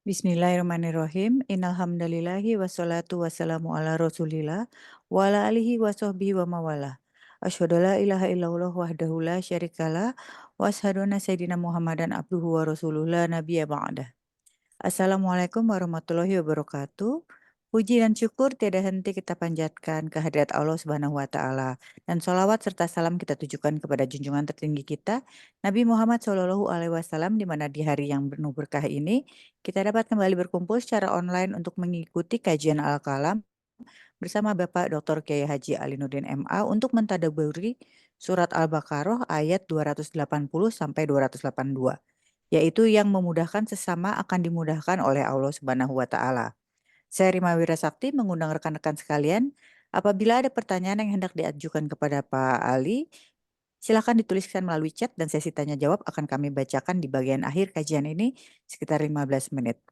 Bismillahirrahmanirrahim. Innal hamdalillahi wassalatu wassalamu ala Rasulillah wa ala alihi wa sahbihi wa mawalah. Asyhadu an la ilaha illallah wahdahu la syarikalah wa asyhadu anna sayyidina Muhammadan abduhu wa rasuluhu la nabiyya ba'dah. Assalamualaikum warahmatullahi wabarakatuh. Puji dan syukur tiada henti kita panjatkan kehadirat Allah Subhanahu wa taala dan sholawat serta salam kita tujukan kepada junjungan tertinggi kita Nabi Muhammad Shallallahu alaihi wasallam, di mana di hari yang penuh berkah ini kita dapat kembali berkumpul secara online untuk mengikuti kajian Al-Kalam bersama Bapak Dr. Kiai Haji Alinuddin MA untuk mentadabburi surat Al-Baqarah ayat 280 sampai 282, yaitu yang memudahkan sesama akan dimudahkan oleh Allah Subhanahu wa taala. Saya Rima Wirasakti mengundang rekan-rekan sekalian, apabila ada pertanyaan yang hendak diajukan kepada Pak Ali, silakan dituliskan melalui chat dan sesi tanya jawab akan kami bacakan di bagian akhir kajian ini sekitar 15 menit.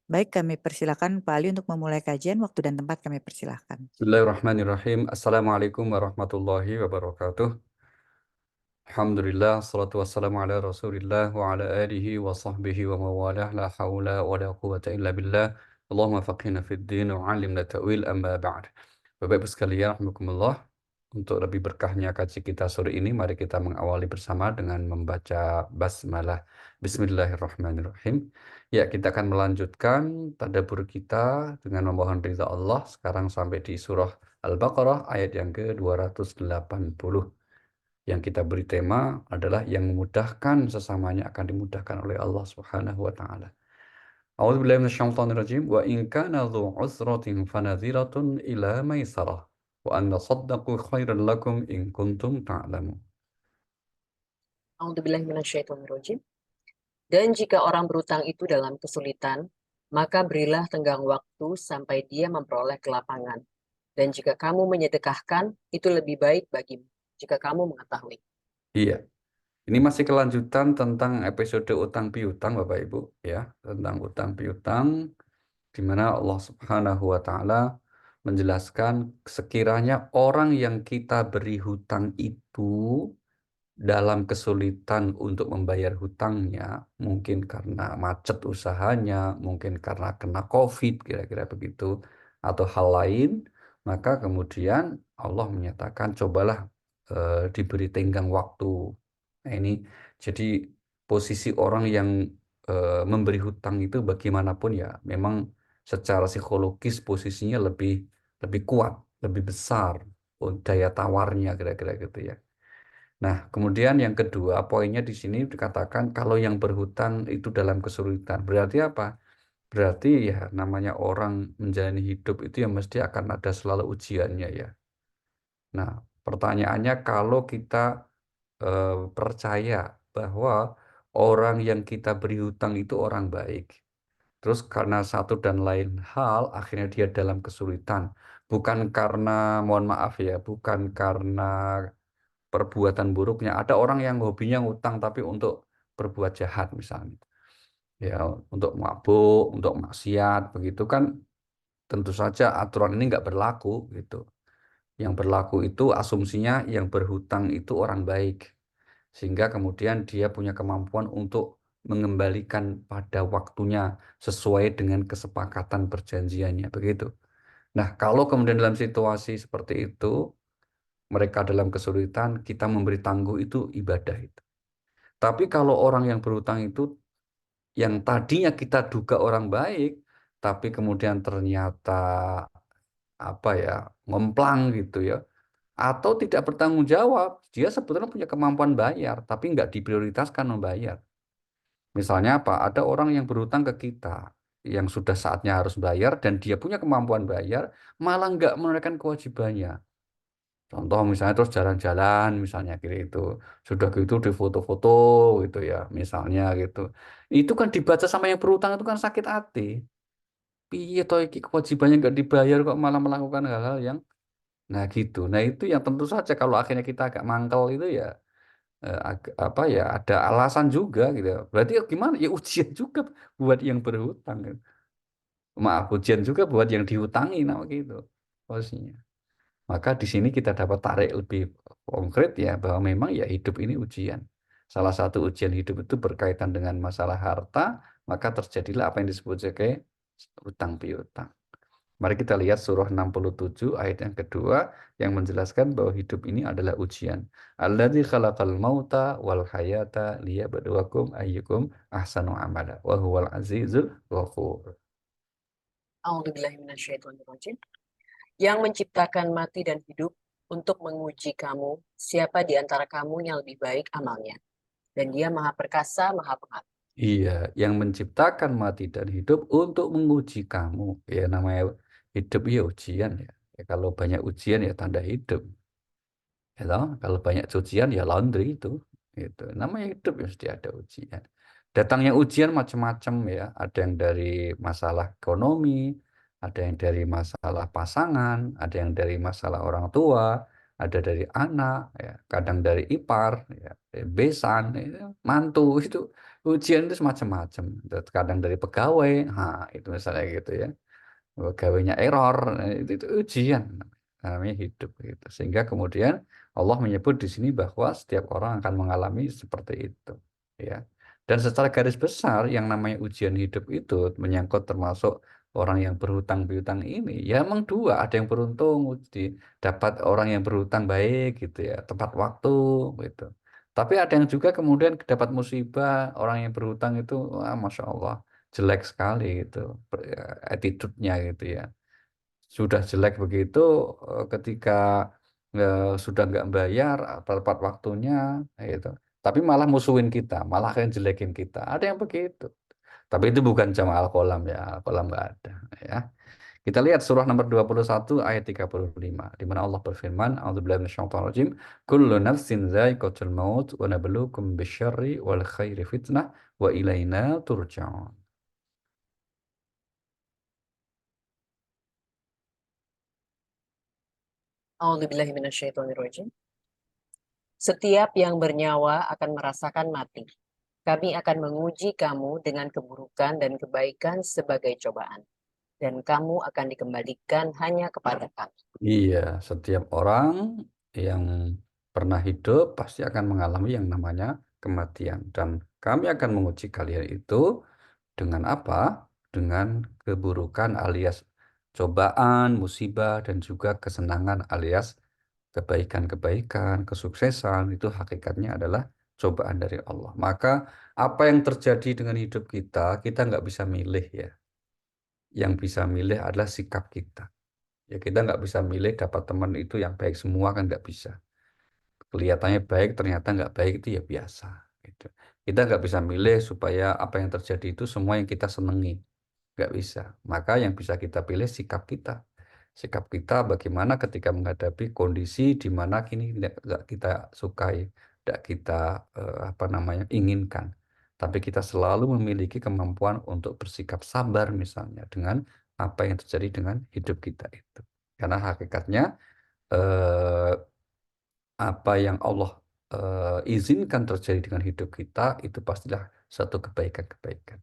Baik, kami persilakan Pak Ali untuk memulai kajian. Waktu dan tempat kami persilahkan. Bismillahirrahmanirrahim. Assalamualaikum warahmatullahi wabarakatuh. Alhamdulillah, salatu wassalamu ala rasulillah wa ala alihi wa sahbihi wa mawalah, la hawla wa la quwata illa billah. Allahumma faqihna fid din wa alimna ta'wil, amma ba'd. Bapak-Ibu sekalian, rahmukumullah. Untuk lebih berkahnya kaji kita sore ini, mari kita mengawali bersama dengan membaca basmalah. Bismillahirrahmanirrahim. Ya, kita akan melanjutkan tadabbur kita dengan memohon ridha Allah. Sekarang sampai di surah Al-Baqarah ayat yang ke-280. Yang kita beri tema adalah yang memudahkan sesamanya akan dimudahkan oleh Allah Subhanahu wa taala. A'udzubillahi minasyaitonirrajim wa in kana dzu usratin fanadhiratun ila maisarah wa an tasaddaqu khairan lakum in kuntum ta'lamun. A'udzubillahiminasyaitonirrajim. Dan jika orang berutang itu dalam kesulitan, maka berilah tenggang waktu sampai dia memperoleh kelapangan. Dan jika kamu menyedekahkan, itu lebih baik bagimu, jika kamu mengetahui. Iya. Ini masih kelanjutan tentang episode utang piutang Bapak Ibu ya, tentang utang piutang di mana Allah Subhanahu wa taala menjelaskan sekiranya orang yang kita beri hutang itu dalam kesulitan untuk membayar hutangnya, mungkin karena macet usahanya, mungkin karena kena COVID, kira-kira begitu, atau hal lain, maka kemudian Allah menyatakan cobalah diberi tenggang waktu. Nah, ini jadi posisi orang yang memberi hutang itu bagaimanapun ya, memang secara psikologis posisinya lebih lebih kuat, lebih besar daya tawarnya kira-kira gitu ya. Nah, kemudian yang kedua, poinnya di sini dikatakan kalau yang berhutang itu dalam kesulitan. Berarti apa? Berarti ya namanya orang menjalani hidup itu ya mesti akan ada selalu ujiannya ya. Nah, pertanyaannya kalau kita percaya bahwa orang yang kita beri hutang itu orang baik. Terus karena satu dan lain hal akhirnya dia dalam kesulitan. Bukan karena, mohon maaf ya, bukan karena perbuatan buruknya. Ada orang yang hobinya ngutang tapi untuk berbuat jahat misalnya. Ya, untuk mabuk, untuk maksiat, begitu kan tentu saja aturan ini nggak berlaku gitu. Yang berlaku itu asumsinya yang berhutang itu orang baik. Sehingga kemudian dia punya kemampuan untuk mengembalikan pada waktunya sesuai dengan kesepakatan perjanjiannya, begitu. Nah, kalau kemudian dalam situasi seperti itu, mereka dalam kesulitan, kita memberi tangguh itu ibadah itu. Tapi kalau orang yang berhutang itu, yang tadinya kita duga orang baik, tapi kemudian ternyata apa ya, ngemplang gitu ya, atau tidak bertanggung jawab, dia sebetulnya punya kemampuan bayar, tapi nggak diprioritaskan membayar. Misalnya apa? Ada orang yang berhutang ke kita, yang sudah saatnya harus bayar, dan dia punya kemampuan bayar, malah nggak menunaikan kewajibannya. Contoh misalnya terus jalan-jalan misalnya gitu itu. Sudah gitu di foto-foto gitu ya misalnya gitu. Itu kan dibaca sama yang berutang itu kan sakit hati. Piye toh iki kewajibannya nggak dibayar kok malah melakukan hal-hal yang nah gitu. Nah itu yang tentu saja kalau akhirnya kita agak mangkel itu ya apa ya ada alasan juga gitu. Berarti ya gimana? Ya ujian juga buat yang berhutang. Gitu. Maaf ujian juga buat yang dihutangi nama gitu. Posisinya. Maka di sini kita dapat tarik lebih konkret ya bahwa memang ya hidup ini ujian. Salah satu ujian hidup itu berkaitan dengan masalah harta, maka terjadilah apa yang disebut sebagai hutang piutang. Mari kita lihat surah 67 ayat yang kedua yang menjelaskan bahwa hidup ini adalah ujian. Alladzi khalaqal mauta wal hayata liyabluwakum ayyukum ahsanu amala wa huwal azizul ghafur. A'udzubillahi minasyaitonirrajim. Yang menciptakan mati dan hidup untuk menguji kamu, siapa di antara kamu yang lebih baik amalnya. Dan dia maha perkasa, maha pengatur. Iya, yang menciptakan mati dan hidup untuk menguji kamu. Ya namanya hidup ya ujian ya. Ya, kalau banyak ujian ya tanda hidup. Ya toh, kalau banyak cucian ya laundry itu. Itu namanya hidup ya mesti ada ujian. Datangnya ujian macam-macam ya. Ada yang dari masalah ekonomi, ada yang dari masalah pasangan, ada yang dari masalah orang tua, ada dari anak, ya, kadang dari ipar, ya, besan, ya, mantu itu ujian itu macam-macam. Kadang dari pegawai, nah itu misalnya gitu ya. Pegawainya error, nah, itu ujian namanya hidup gitu. Sehingga kemudian Allah menyebut di sini bahwa setiap orang akan mengalami seperti itu, ya. Dan secara garis besar yang namanya ujian hidup itu menyangkut termasuk orang yang berhutang piutang ini, ya emang dua, ada yang beruntung dapat orang yang berhutang baik gitu ya, tepat waktu gitu. Tapi ada yang juga kemudian dapat musibah, orang yang berhutang itu, wah, Masya Allah, jelek sekali gitu, attitude-nya gitu ya. Sudah jelek begitu, ketika sudah nggak bayar tepat waktunya gitu. Tapi malah musuhin kita, malah akan jelekin kita. Ada yang begitu. Tapi itu bukan jamaah al-qalam ya, al-qalam nggak ada ya. Kita lihat surah nomor 21 ayat 35 di mana Allah berfirman, A'udzubillahi minasyaitonir kullu nafsin dha'iqatul maut wa nabluukum bisyarri wal khairi fitnah wa ilaina turja'un. A'udzubillahi minasyaitonirrajim. Setiap yang bernyawa akan merasakan mati. Kami akan menguji kamu dengan keburukan dan kebaikan sebagai cobaan. Dan kamu akan dikembalikan hanya kepada kami. Iya, setiap orang yang pernah hidup pasti akan mengalami yang namanya kematian. Dan kami akan menguji kalian itu dengan apa? Dengan keburukan alias cobaan, musibah, dan juga kesenangan alias kebaikan-kebaikan, kesuksesan. Itu hakikatnya adalah cobaan dari Allah. Maka apa yang terjadi dengan hidup kita nggak bisa milih ya. Yang bisa milih adalah sikap kita. Ya kita nggak bisa milih dapat teman itu yang baik semua kan nggak bisa. Kelihatannya baik ternyata nggak baik itu ya biasa. Gitu. Kita nggak bisa milih supaya apa yang terjadi itu semua yang kita senengi. Nggak bisa. Maka yang bisa kita pilih sikap kita. Sikap kita bagaimana ketika menghadapi kondisi di mana kini nggak kita sukai, nggak kita apa namanya inginkan. Tapi kita selalu memiliki kemampuan untuk bersikap sabar misalnya dengan apa yang terjadi dengan hidup kita itu. Karena hakikatnya eh, apa yang Allah izinkan terjadi dengan hidup kita itu pastilah satu kebaikan-kebaikan.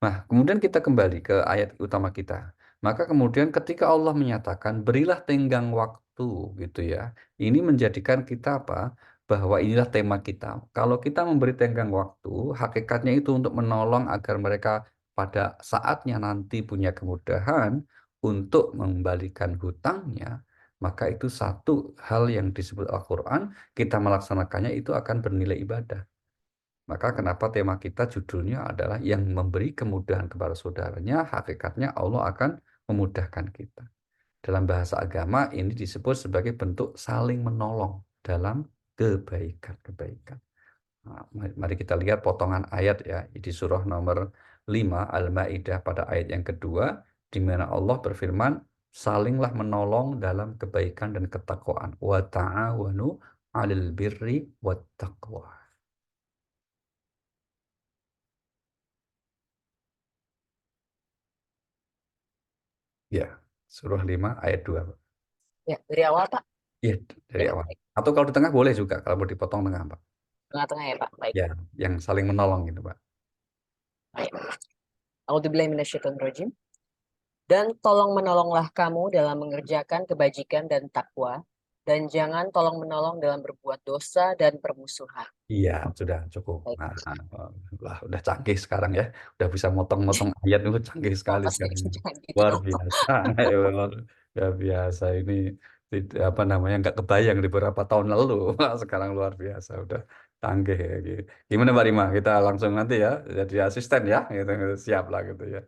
Nah, kemudian kita kembali ke ayat utama kita. Maka kemudian ketika Allah menyatakan berilah tenggang waktu gitu ya. Ini menjadikan kita apa? Bahwa inilah tema kita. Kalau kita memberi tenggang waktu, hakikatnya itu untuk menolong agar mereka pada saatnya nanti punya kemudahan untuk mengembalikan hutangnya, maka itu satu hal yang disebut Al-Quran, kita melaksanakannya itu akan bernilai ibadah. Maka kenapa tema kita judulnya adalah yang memberi kemudahan kepada saudaranya, hakikatnya Allah akan memudahkan kita. Dalam bahasa agama ini disebut sebagai bentuk saling menolong dalam kebaikan-kebaikan. Nah, mari kita lihat potongan ayat ya di surah nomor 5 Al-Maidah pada ayat yang kedua di mana Allah berfirman salinglah menolong dalam kebaikan dan ketakwaan wa ta'awanu 'alal birri wat taqwa. Ya, surah 5 ayat 2. Ya, dari awal, Pak. Iya, dari Ya, awal. baik. Atau kalau di tengah boleh juga kalau mau dipotong tengah, Pak. Tengah-tengah ya, Pak. Baik. Ya, yang saling menolong gitu, Pak. Baik. A'udzubillahi minasyaitonirrajim. Dan tolong menolonglah kamu dalam mengerjakan kebajikan dan takwa, dan jangan tolong-menolong dalam berbuat dosa dan permusuhan. Iya, sudah cukup. Baik, Wah, udah canggih sekarang ya. Udah bisa motong-motong ayat itu canggih sekali apa sekarang. jangan gitu Luar dong. biasa. Luar biasa ini apa namanya nggak kebayang di beberapa tahun lalu. Wah, sekarang luar biasa udah canggih ya. Gitu. Gimana Mbak Rima? Kita langsung nanti ya jadi asisten ya. Gitu, siap lah gitu ya.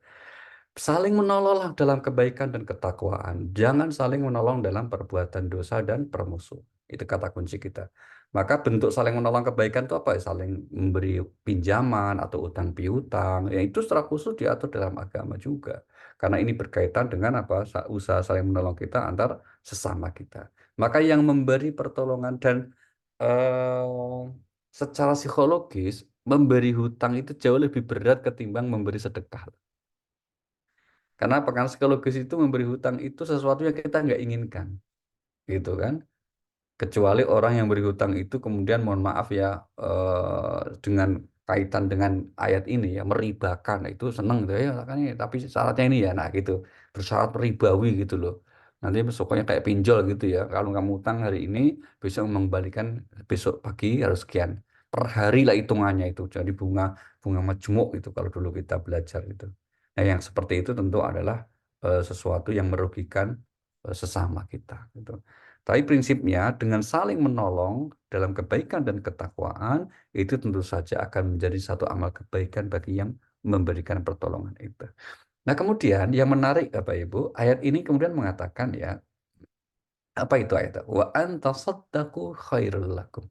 Saling menolong dalam kebaikan dan ketakwaan. Jangan saling menolong dalam perbuatan dosa dan permusuh. Itu kata kunci kita. Maka bentuk saling menolong kebaikan itu apa? Saling memberi pinjaman atau utang piutang. Ya itu secara khusus diatur dalam agama juga. Karena ini berkaitan dengan apa? Usaha saling menolong kita antar sesama kita. Maka yang memberi pertolongan dan eh, secara psikologis memberi hutang itu jauh lebih berat ketimbang memberi sedekah. Karena apa? Karena psikologis itu memberi hutang itu sesuatu yang kita nggak inginkan, gitu kan? Kecuali orang yang beri hutang itu kemudian mohon maaf ya dengan kaitan dengan ayat ini ya meribakan. Nah, itu seneng gitu ya kan ini, tapi syaratnya ini ya nah gitu bersyarat ribawi gitu loh. Nanti besoknya kayak pinjol gitu ya, kalau kamu utang hari ini besok mengembalikan besok pagi harus sekian per hari lah hitungannya itu, jadi bunga bunga majmuk itu kalau dulu kita belajar itu. Nah yang seperti itu tentu adalah sesuatu yang merugikan sesama kita gitu. Tapi prinsipnya dengan saling menolong dalam kebaikan dan ketakwaan itu tentu saja akan menjadi satu amal kebaikan bagi yang memberikan pertolongan itu. Nah, kemudian yang menarik Bapak Ibu, ayat ini kemudian mengatakan ya, apa itu ayat? Wa antasaddaqu khairul lakum.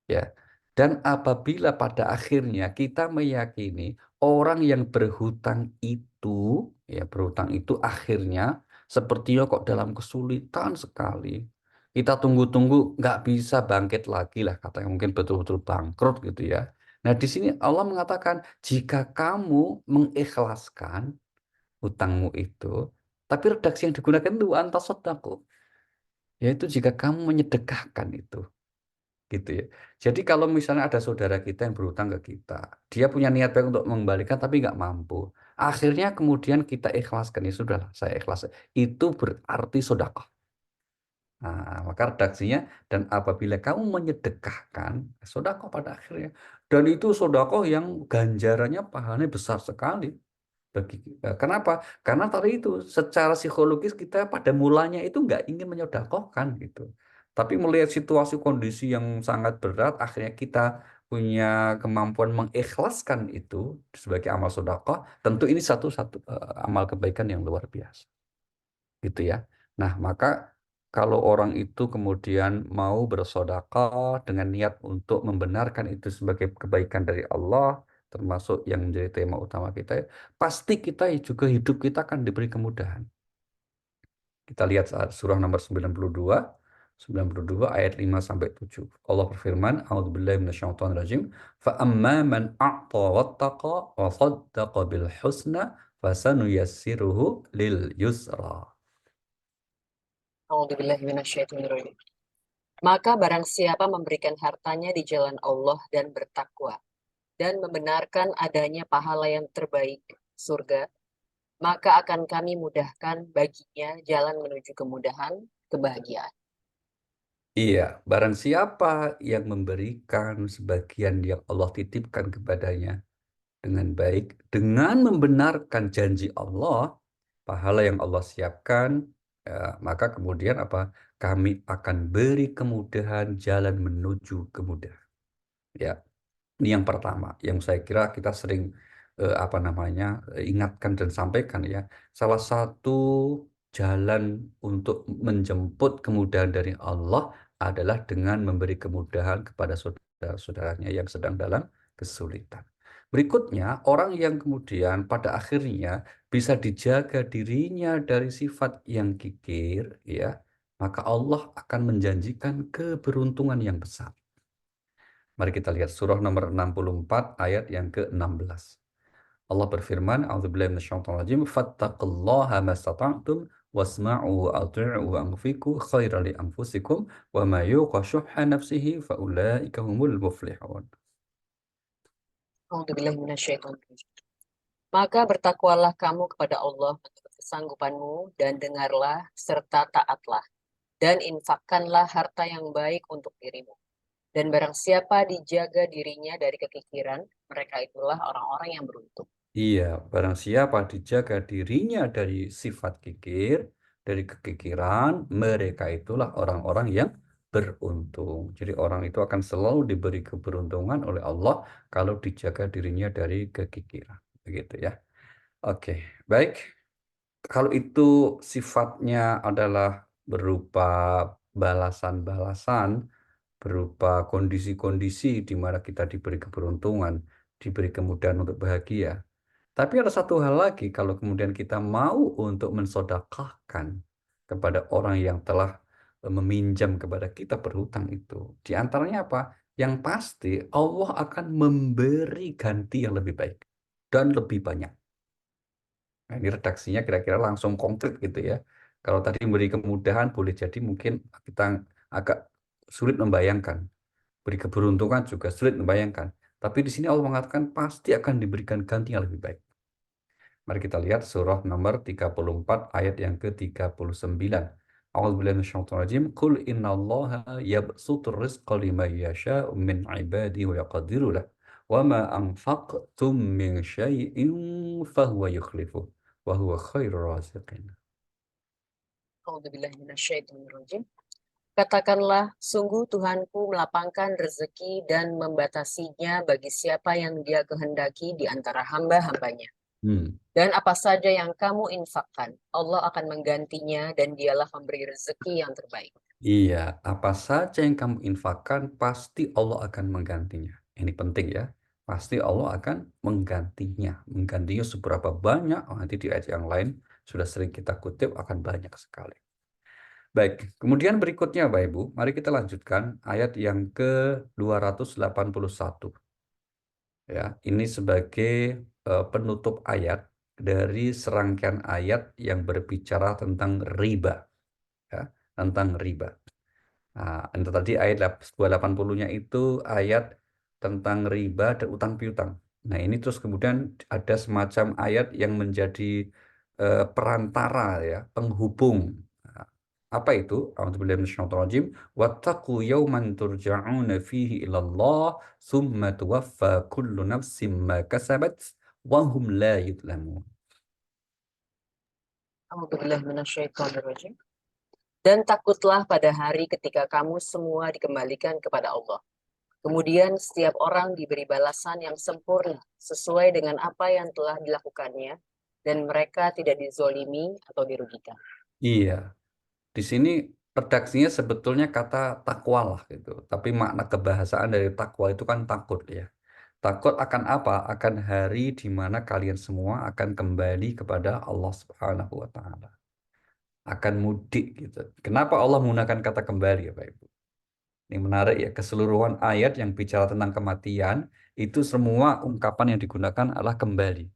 Ya. Dan apabila pada akhirnya kita meyakini orang yang berhutang itu, ya berhutang itu akhirnya sepertinya kok dalam kesulitan sekali. Kita tunggu-tunggu nggak bisa bangkit lagi lah katanya mungkin betul-betul bangkrut gitu ya. Nah di sini Allah mengatakan jika kamu mengikhlaskan hutangmu itu, tapi redaksi yang digunakan itu antasodaku, yaitu jika kamu menyedekahkan itu gitu ya. Jadi kalau misalnya ada saudara kita yang berhutang ke kita, dia punya niat baik untuk mengembalikan tapi nggak mampu. Akhirnya kemudian kita ikhlaskan, ya sudahlah, saya ikhlas. Itu berarti sedekah. Nah, maka redaksinya dan apabila kamu menyedekahkan, sedekah pada akhirnya. Dan itu sedekah yang ganjarannya pahalanya besar sekali. Bagi, kenapa? Karena tadi itu secara psikologis kita pada mulanya itu nggak ingin menyodakohkan gitu. Tapi melihat situasi kondisi yang sangat berat, akhirnya kita punya kemampuan mengikhlaskan itu sebagai amal sodakoh. Tentu ini satu-satu amal kebaikan yang luar biasa, gitu ya. Nah, maka kalau orang itu kemudian mau bersedekah dengan niat untuk membenarkan itu sebagai kebaikan dari Allah, termasuk yang menjadi tema utama kita, pasti kita juga hidup kita akan diberi kemudahan. Kita lihat surah nomor 92 ayat 5 sampai 7. Allah berfirman, A'udzubillahi minasyaitonirrajim, fa amma man a'ta wattaqa wa saddaqa bil husna fasanuyassiruhu lil yusra. A'udzubillahiminasyaitonirrajim. Maka barang siapa memberikan hartanya di jalan Allah dan bertakwa dan membenarkan adanya pahala yang terbaik, surga, maka akan kami mudahkan baginya jalan menuju kemudahan, kebahagiaan. Iya, barang siapa yang memberikan sebagian yang Allah titipkan kepadanya dengan baik, dengan membenarkan janji Allah, pahala yang Allah siapkan, ya, maka kemudian apa? Kami akan beri kemudahan jalan menuju kemudahan. Ya, ini yang pertama, yang saya kira kita sering apa namanya ingatkan dan sampaikan ya. Salah satu jalan untuk menjemput kemudahan dari Allah adalah dengan memberi kemudahan kepada saudara-saudaranya yang sedang dalam kesulitan. Berikutnya, orang yang kemudian pada akhirnya bisa dijaga dirinya dari sifat yang kikir, ya, maka Allah akan menjanjikan keberuntungan yang besar. Mari kita lihat surah nomor 64 ayat yang ke-16. Allah berfirman, A'udzubillahi minasyaitonir rajim, fattaqullaha mastata'tum wasma'u wa athi'u wa anfiqu khairan li anfusikum wa ma yuqa syuhha nafsihi faulaika humul muflihun. A'udzubillahiminasyaitonirrajim. Maka bertakwalah kamu kepada Allah menurut kesanggupanmu dan dengarlah serta taatlah. dan infakkanlah harta yang baik untuk dirimu. Dan barang siapa dijaga dirinya dari kekikiran, mereka itulah orang-orang yang beruntung. Iya, barang siapa dijaga dirinya dari sifat kikir, dari kekikiran, mereka itulah orang-orang yang beruntung. Jadi orang itu akan selalu diberi keberuntungan oleh Allah kalau dijaga dirinya dari kekikiran. Begitu ya. Oke, baik. Kalau itu sifatnya adalah berupa balasan-balasan, berupa kondisi-kondisi di mana kita diberi keberuntungan, diberi kemudahan untuk bahagia. Tapi ada satu hal lagi, kalau kemudian kita mau untuk mensodakahkan kepada orang yang telah meminjam kepada kita berhutang itu. Di antaranya apa? Yang pasti Allah akan memberi ganti yang lebih baik dan lebih banyak. Nah, ini redaksinya kira-kira langsung konkret gitu ya. Kalau tadi memberi kemudahan, boleh jadi mungkin kita agak sulit membayangkan. Beri keberuntungan juga sulit membayangkan. Tapi di sini Allah mengatakan pasti akan diberikan ganti yang lebih baik. Mari kita lihat surah nomor 34 ayat yang ke-39. A'udzubillahi minasyaitonir rajim. Qul innallaha yabsutur rizqa liman yasha'u min 'ibadihi wa yaqdiru lah. Wa ma anfaqtum min syai'in fahuwa yukhlifuh wa huwa khairur raziqin. A'udzubillahiminasyaitonirrajim. Katakanlah, sungguh Tuhanku melapangkan rezeki dan membatasinya bagi siapa yang Dia kehendaki di antara hamba-hambanya. Hmm. Dan apa saja yang kamu infakkan, Allah akan menggantinya dan Dialah pemberi rezeki yang terbaik. Iya, apa saja yang kamu infakkan pasti Allah akan menggantinya. Ini penting ya. Pasti Allah akan menggantinya. Menggantinya seberapa banyak, nanti di ayat yang lain sudah sering kita kutip akan banyak sekali. Baik, kemudian berikutnya Bapak Ibu, mari kita lanjutkan ayat yang ke-281. Ya, ini sebagai penutup ayat dari serangkaian ayat yang berbicara tentang riba, ya, tentang riba. Nah, itu tadi ayat 280-nya itu ayat tentang riba dan utang piutang. Nah, ini terus kemudian ada semacam ayat yang menjadi perantara ya, penghubung. Nah, apa itu? A'udzubillahi minasyaitonir rajim. Wattaqu yawman turja'una fihi ilallah tsumma tuwaffa kullu nafsin ma kasabat wa hum la yudlamun. A'udzubillahiminasyaitonirrajim. Dan takutlah pada hari ketika kamu semua dikembalikan kepada Allah. Kemudian setiap orang diberi balasan yang sempurna sesuai dengan apa yang telah dilakukannya dan mereka tidak dizolimi atau dirugikan. Iya, di sini redaksinya sebetulnya kata takwa lah gitu. Tapi makna kebahasaan dari takwa itu kan takut ya. Takut akan apa? Akan hari di mana kalian semua akan kembali kepada Allah Subhanahu wa taala. Akan mudik gitu. Kenapa Allah menggunakan kata kembali ya Pak Ibu? Ini menarik ya, keseluruhan ayat yang bicara tentang kematian itu semua ungkapan yang digunakan adalah kembali.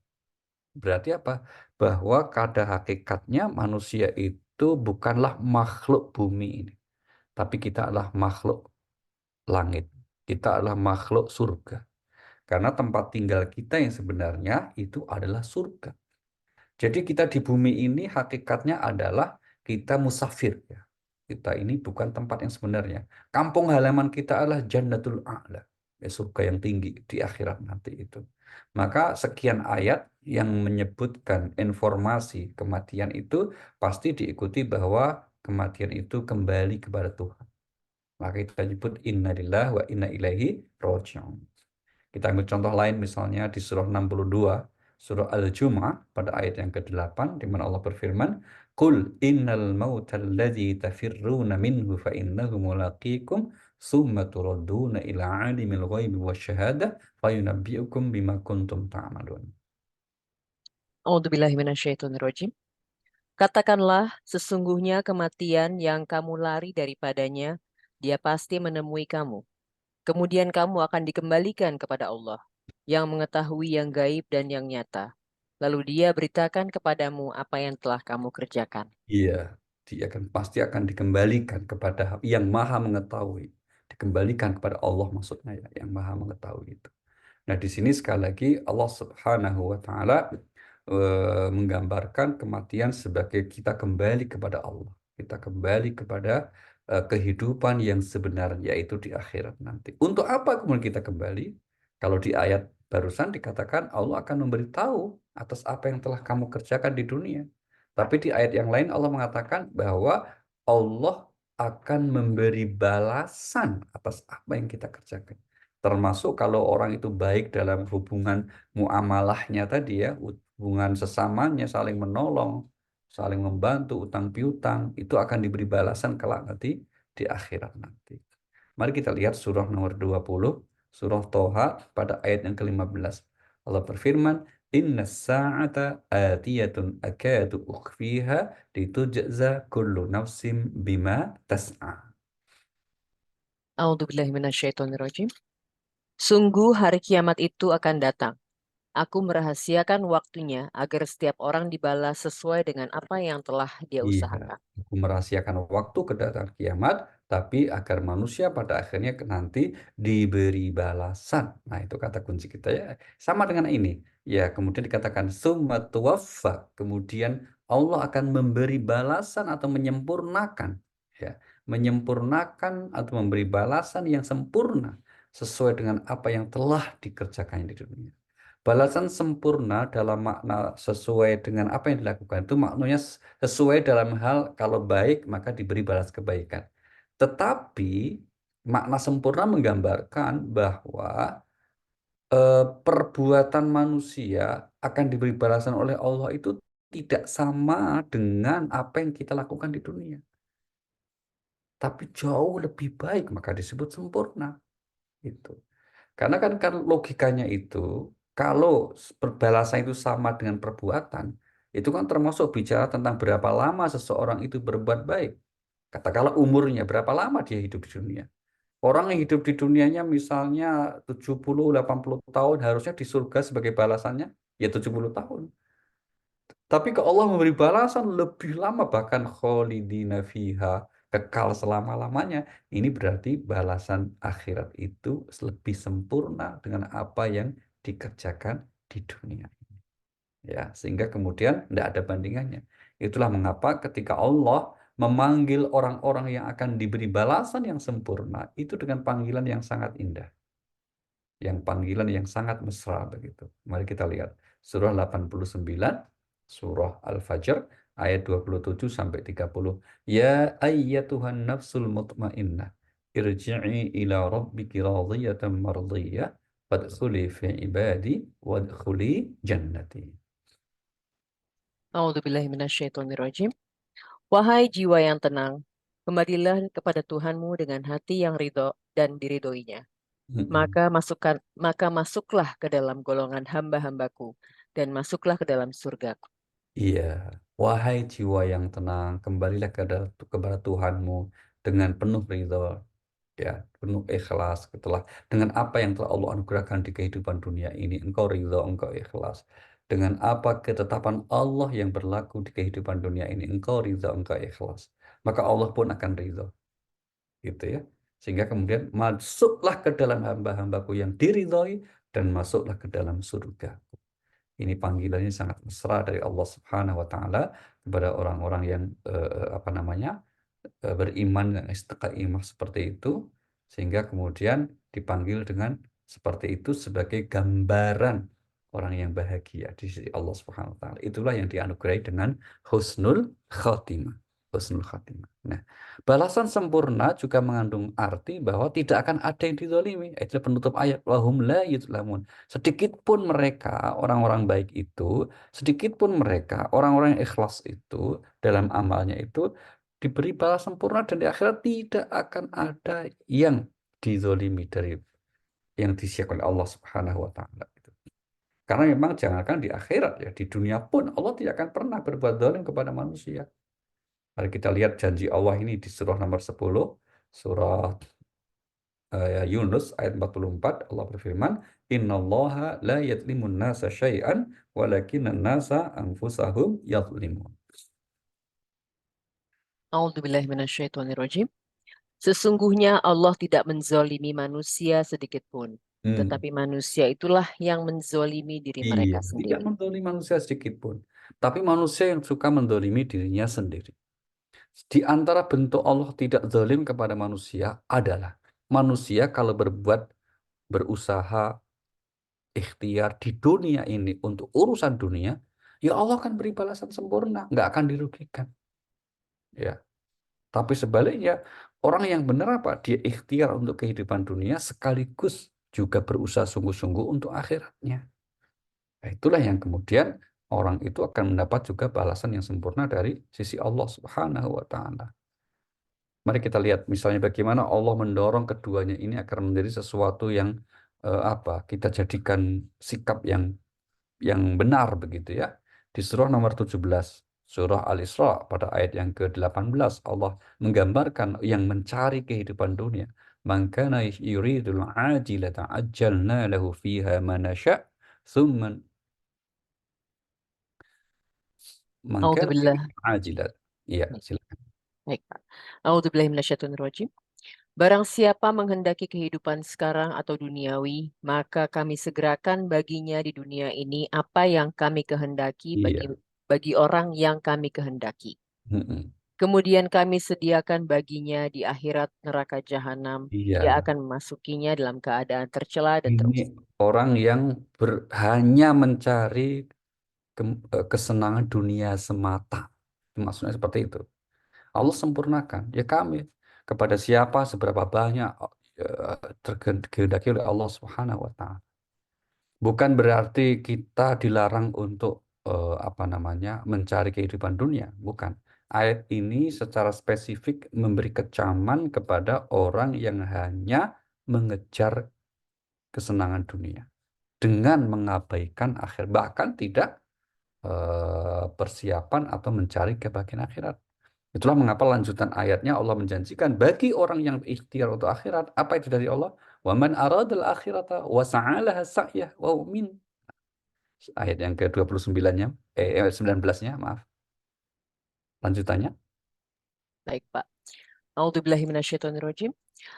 Berarti apa? Bahwa pada hakikatnya manusia itu bukanlah makhluk bumi ini, tapi kita adalah makhluk langit. Kita adalah makhluk surga. Karena tempat tinggal kita yang sebenarnya itu adalah surga. Jadi kita di bumi ini hakikatnya adalah kita musafir ya. Kita ini bukan tempat yang sebenarnya. Kampung halaman kita adalah Jannatul A'la, ya, surga yang tinggi di akhirat nanti itu. Maka sekian ayat yang menyebutkan informasi kematian itu pasti diikuti bahwa kematian itu kembali kepada Tuhan. Maka kita nyebut inna lillahi wa inna ilaihi roji'un. Kita ambil contoh lain misalnya di surah 62, surah Al-Jumu'ah pada ayat yang ke-8 di mana Allah berfirman, "Qul innal mautal ladzi tafirruna minhu fa innahu mulaqikum tsumma turadduna ila 'alimil ghaibi wasyahadah fayunabbi'ukum bima kuntum ta'malun." A'udzubillahiminasyaitonirrajim. Katakanlah, sesungguhnya kematian yang kamu lari daripadanya, dia pasti menemui kamu. Kemudian kamu akan dikembalikan kepada Allah, yang mengetahui yang gaib dan yang nyata. Lalu Dia beritakan kepadamu apa yang telah kamu kerjakan. Iya, dia akan pasti akan dikembalikan kepada yang Maha mengetahui. Dikembalikan kepada Allah maksudnya ya, yang Maha mengetahui itu. Nah, di sini sekali lagi Allah Subhanahu wa taala menggambarkan kematian sebagai kita kembali kepada Allah. kita kembali kepada kehidupan yang sebenarnya, yaitu di akhirat nanti. Untuk apa kemudian kita kembali? Kalau di ayat barusan dikatakan Allah akan memberitahu atas apa yang telah kamu kerjakan di dunia. Tapi di ayat yang lain Allah mengatakan bahwa Allah akan memberi balasan atas apa yang kita kerjakan. Termasuk kalau orang itu baik dalam hubungan muamalahnya tadi ya, hubungan sesamanya, saling menolong, saling membantu, utang piutang, itu akan diberi balasan kelak nanti di akhirat nanti. Mari kita lihat surah nomor 20, surah Toha pada ayat yang ke-15. Allah berfirman, Inna sa'ata atiyatun akadu ukhfiha litujza kullu nafsim bima tas'a. A'udzubillahiminasyaitonirrajim. Sungguh hari kiamat itu akan datang. Aku merahasiakan waktunya agar setiap orang dibalas sesuai dengan apa yang telah dia Iya, usahakan. aku merahasiakan waktu kedatangan kiamat, tapi agar manusia pada akhirnya nanti diberi balasan. Nah, itu kata kunci kita ya. Sama dengan ini. Ya, kemudian dikatakan summa tuwaffa. Kemudian Allah akan memberi balasan atau menyempurnakan. Ya, menyempurnakan atau memberi balasan yang sempurna sesuai dengan apa yang telah dikerjakan di dunia. Balasan sempurna dalam makna sesuai dengan apa yang dilakukan itu maknanya sesuai dalam hal kalau baik maka diberi balas kebaikan. Tetapi makna sempurna menggambarkan bahwa perbuatan manusia akan diberi balasan oleh Allah itu tidak sama dengan apa yang kita lakukan di dunia. Tapi jauh lebih baik maka disebut sempurna. Itu. Karena kan logikanya itu, kalau balasan itu sama dengan perbuatan, itu kan termasuk bicara tentang berapa lama seseorang itu berbuat baik. Katakanlah umurnya, berapa lama dia hidup di dunia. Orang yang hidup di dunianya misalnya 70-80 tahun, harusnya di surga sebagai balasannya, ya 70 tahun. Tapi ke Allah memberi balasan lebih lama, bahkan kholidina fiha, kekal selama-lamanya. Ini berarti balasan akhirat itu lebih sempurna dengan apa yang dikerjakan di dunia. Ya, sehingga kemudian tidak ada bandingannya. Itulah mengapa ketika Allah memanggil orang-orang yang akan diberi balasan yang sempurna, itu dengan panggilan yang sangat indah. Yang panggilan yang sangat mesra begitu. Mari kita lihat surah 89, surah Al-Fajr ayat 27 sampai 30. Ya ayyatuhan nafsul mutmainnah, irji'i ila rabbiki radiyatan mardiyah, fadkhuli fi ibadi wadkhuli jannati. A'udzubillahiminasyaitonirrajim. Wahai jiwa yang tenang, kembalilah kepada Tuhanmu dengan hati yang ridho dan diridhoinya. Mm-mm. Maka masuklah ke dalam golongan hamba-hambaku dan masuklah ke dalam surgaku. Iya, wahai jiwa yang tenang, kembalilah kepada Tuhanmu dengan penuh ridho, ya, penuh ikhlas setelah dengan apa yang telah Allah anugerahkan di kehidupan dunia ini. Engkau ridho, engkau ikhlas dengan apa ketetapan Allah yang berlaku di kehidupan dunia ini. Engkau ridho, engkau ikhlas, maka Allah pun akan ridho, gitu ya. Sehingga kemudian masuklah ke dalam hamba-hambaku yang diridhoi dan masuklah ke dalam surga. Ini panggilannya sangat mesra dari Allah Subhanahu wa taala kepada orang-orang yang apa namanya? Beriman dan istiqamah seperti itu, sehingga kemudian dipanggil dengan seperti itu sebagai gambaran orang yang bahagia di sisi Allah Subhanahu wa taala. Itulah yang dianugerahi dengan husnul khatimah. Husnul khatimah. Nah, balasan sempurna juga mengandung arti bahwa tidak akan ada yang dizalimi. Itu penutup ayat, wahum la yuzlamun. Sedikit pun mereka, orang-orang baik itu, sedikit pun mereka, orang-orang yang ikhlas itu dalam amalnya itu diberi balas sempurna, dan di akhirat tidak akan ada yang dizolimi dari yang disiapkan oleh Allah Subhanahu wa taala itu. Karena memang jangankan di akhirat ya, di dunia pun Allah tidak akan pernah berbuat zalim kepada manusia. Mari kita lihat janji Allah ini di surah nomor 10, surah Yunus ayat 44. Allah berfirman, Innallaha la yadlimun nasa syai'an walakinan nasa anfusahum yadlimun. A'udzubillahiminasyaitonirrajim. Sesungguhnya Allah tidak menzolimi manusia sedikit pun, Hmm. tetapi manusia itulah yang menzolimi diri Iya, mereka tidak sendiri. mendolimi manusia sedikit pun. Tapi manusia yang suka mendolimi dirinya sendiri. Di antara bentuk Allah tidak zalim kepada manusia adalah manusia kalau berusaha ikhtiar di dunia ini untuk urusan dunia, ya Allah akan beri balasan sempurna, nggak akan dirugikan. Ya, tapi sebaliknya orang yang benar apa? Dia ikhtiar untuk kehidupan dunia sekaligus juga berusaha sungguh-sungguh untuk akhiratnya. Nah, itulah yang kemudian orang itu akan mendapat juga balasan yang sempurna dari sisi Allah Subhanahu wa taala. Mari kita lihat misalnya bagaimana Allah mendorong keduanya ini agar menjadi sesuatu yang kita jadikan sikap yang benar begitu ya. Di surah nomor 17, surah Al-Isra pada ayat yang ke-18 Allah menggambarkan yang mencari kehidupan dunia. Man kana yuridul ajilata ajjalna lahu fiha ma nasya' thumma man kana A'udzubillah. yuridul ajilat. Iya, Baik, silakan. baik, Pak. A'udzubillahi minasyaitonirrajim. Barang siapa menghendaki kehidupan sekarang atau duniawi, maka kami segerakan baginya di dunia ini apa yang kami kehendaki bagi Iya. bagi orang yang kami kehendaki. Mm-mm. Kemudian kami sediakan baginya di akhirat neraka jahanam. Dia Iya. akan memasukinya dalam keadaan tercela dan Ini terusik. orang yang hanya mencari kesenangan dunia semata. Maksudnya seperti itu. Allah sempurnakan. Ya kami. Kepada siapa, seberapa banyak terkehendaki oleh Allah Subhanahu wa Ta'ala. Bukan berarti kita dilarang untuk mencari kehidupan dunia. Bukan. Ayat ini secara spesifik memberi kecaman kepada orang yang hanya mengejar kesenangan dunia dengan mengabaikan akhir, bahkan tidak persiapan atau mencari kebahagiaan akhirat. Itulah mengapa lanjutan ayatnya Allah menjanjikan bagi orang yang ikhtiar untuk akhirat, apa itu dari Allah? Wa man aradal akhirata wa sa'alaha sa'yah wa huwa min. Ayat yang ke-29-nya, 19-nya, maaf. Lanjutannya. Baik, Pak. A'udzubillahi minasyaitonirrajim.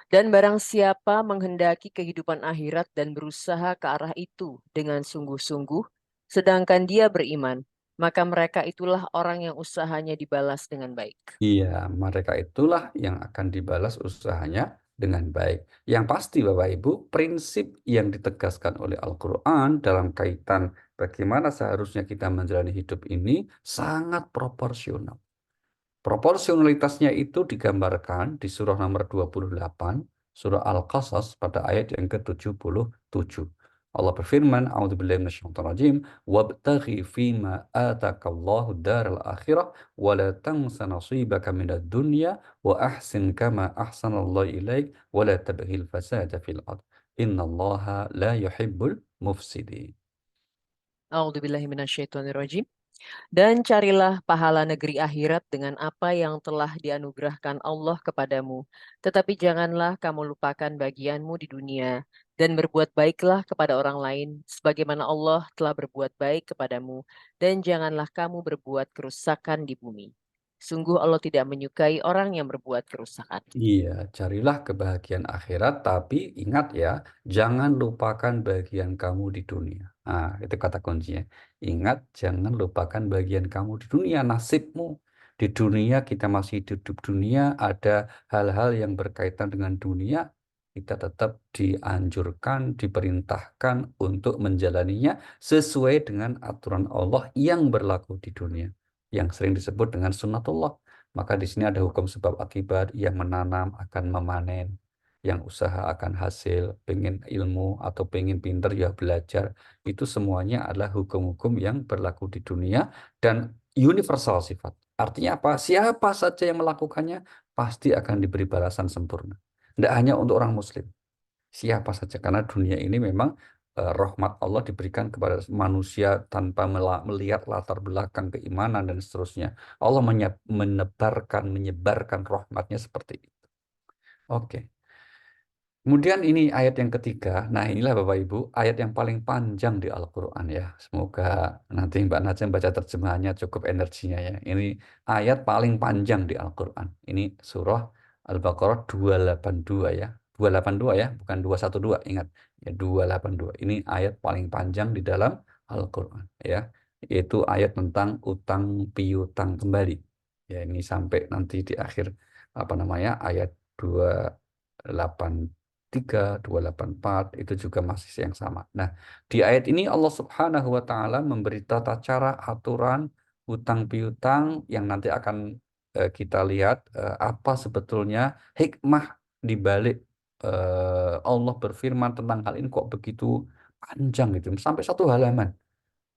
Dan barang siapa menghendaki kehidupan akhirat dan berusaha ke arah itu dengan sungguh-sungguh, sedangkan dia beriman, maka mereka itulah orang yang usahanya dibalas dengan baik. Iya, mereka itulah yang akan dibalas usahanya dengan baik. Yang pasti Bapak Ibu, prinsip yang ditegaskan oleh Al-Quran dalam kaitan bagaimana seharusnya kita menjalani hidup ini sangat proporsional. Proporsionalitasnya itu digambarkan di surah nomor 28, surah Al-Qasas pada ayat yang ke-77. Allah berfirman, A'udzubillahi minasyaitonirrajim, "Wabtaghi fima atakallahu daral akhirah wa la tansa nasibaka minad dunya wa ahsin kama ahsanallahu ilaik wa la tabghil fasada fil ard. Innallaha la yuhibbul mufsidin." A'udzubillahi minasyaitonirrajim. Dan carilah pahala negeri akhirat dengan apa yang telah dianugerahkan Allah kepadamu. Tetapi janganlah kamu lupakan bagianmu di dunia, dan berbuat baiklah kepada orang lain, sebagaimana Allah telah berbuat baik kepadamu, dan janganlah kamu berbuat kerusakan di bumi. Sungguh Allah tidak menyukai orang yang berbuat kerusakan. Iya, carilah kebahagiaan akhirat, tapi ingat ya, jangan lupakan bagian kamu di dunia. Nah, itu kata kuncinya. Ingat, jangan lupakan bagian kamu di dunia, nasibmu. Di dunia, kita masih hidup dunia, ada hal-hal yang berkaitan dengan dunia, kita tetap dianjurkan, diperintahkan untuk menjalaninya sesuai dengan aturan Allah yang berlaku di dunia, yang sering disebut dengan sunnatullah. Maka di sini ada hukum sebab akibat, yang menanam akan memanen, yang usaha akan hasil, pengen ilmu atau pengen pinter ya belajar. Itu semuanya adalah hukum-hukum yang berlaku di dunia dan universal sifat. Artinya apa? Siapa saja yang melakukannya pasti akan diberi balasan sempurna. Tidak hanya untuk orang muslim. Siapa saja. Karena dunia ini memang rahmat Allah diberikan kepada manusia tanpa melihat latar belakang keimanan dan seterusnya. Allah menyebarkan rahmatnya seperti itu. Oke. Kemudian ini ayat yang ketiga. Nah, inilah Bapak Ibu, ayat yang paling panjang di Al-Quran ya. Semoga nanti Mbak Najam baca terjemahannya cukup energinya ya. Ini ayat paling panjang di Al-Quran. Ini surah Al-Baqarah 282 ya. 282 ya, bukan 212, ingat. Ya 282. Ini ayat paling panjang di dalam Al-Quran ya. Yaitu ayat tentang utang piutang kembali. Ya ini sampai nanti di akhir apa namanya ayat 283, 284 itu juga masih yang sama. Nah, di ayat ini Allah Subhanahu wa taala memberi tata cara aturan hutang piutang yang nanti akan kita lihat apa sebetulnya hikmah di balik Allah berfirman tentang hal ini kok begitu panjang gitu sampai 1 halaman,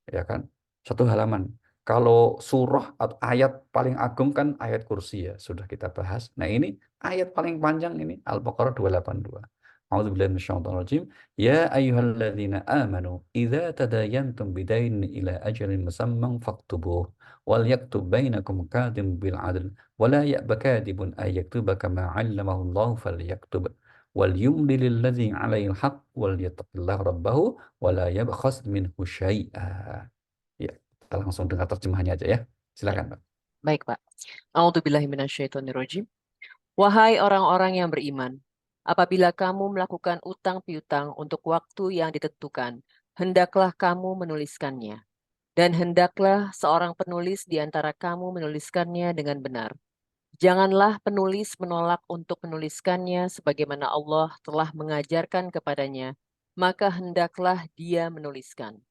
ya kan? 1 halaman. Kalau surah atau ayat paling agung kan ayat kursi ya, sudah kita bahas. Nah ini ayat paling panjang ini Al-Baqarah 282. A'udzubillahi minasyaitonir rajim. Ya ayyuhalladzina amanu idza tadayantum bidain ila ajalin musamman faktubuh wal yaktub bainakum katibun bil adl wa la ya'ba katibun ay yaktuba kama 'allamahu Allah falyaktub wal yumli lilladzi 'alaihi al-haq wal yattaqillaha rabbahu wa la yabkhas minhu syai'a. Ya, kita langsung dengar terjemahannya aja ya. Baik, Silakan, Pak. baik Pak. A'udzubillahiminasyaitonirrajim. Wahai orang-orang yang beriman, apabila kamu melakukan utang piutang untuk waktu yang ditentukan, hendaklah kamu menuliskannya. Dan hendaklah seorang penulis di antara kamu menuliskannya dengan benar. Janganlah penulis menolak untuk menuliskannya sebagaimana Allah telah mengajarkan kepadanya, maka hendaklah dia menuliskan.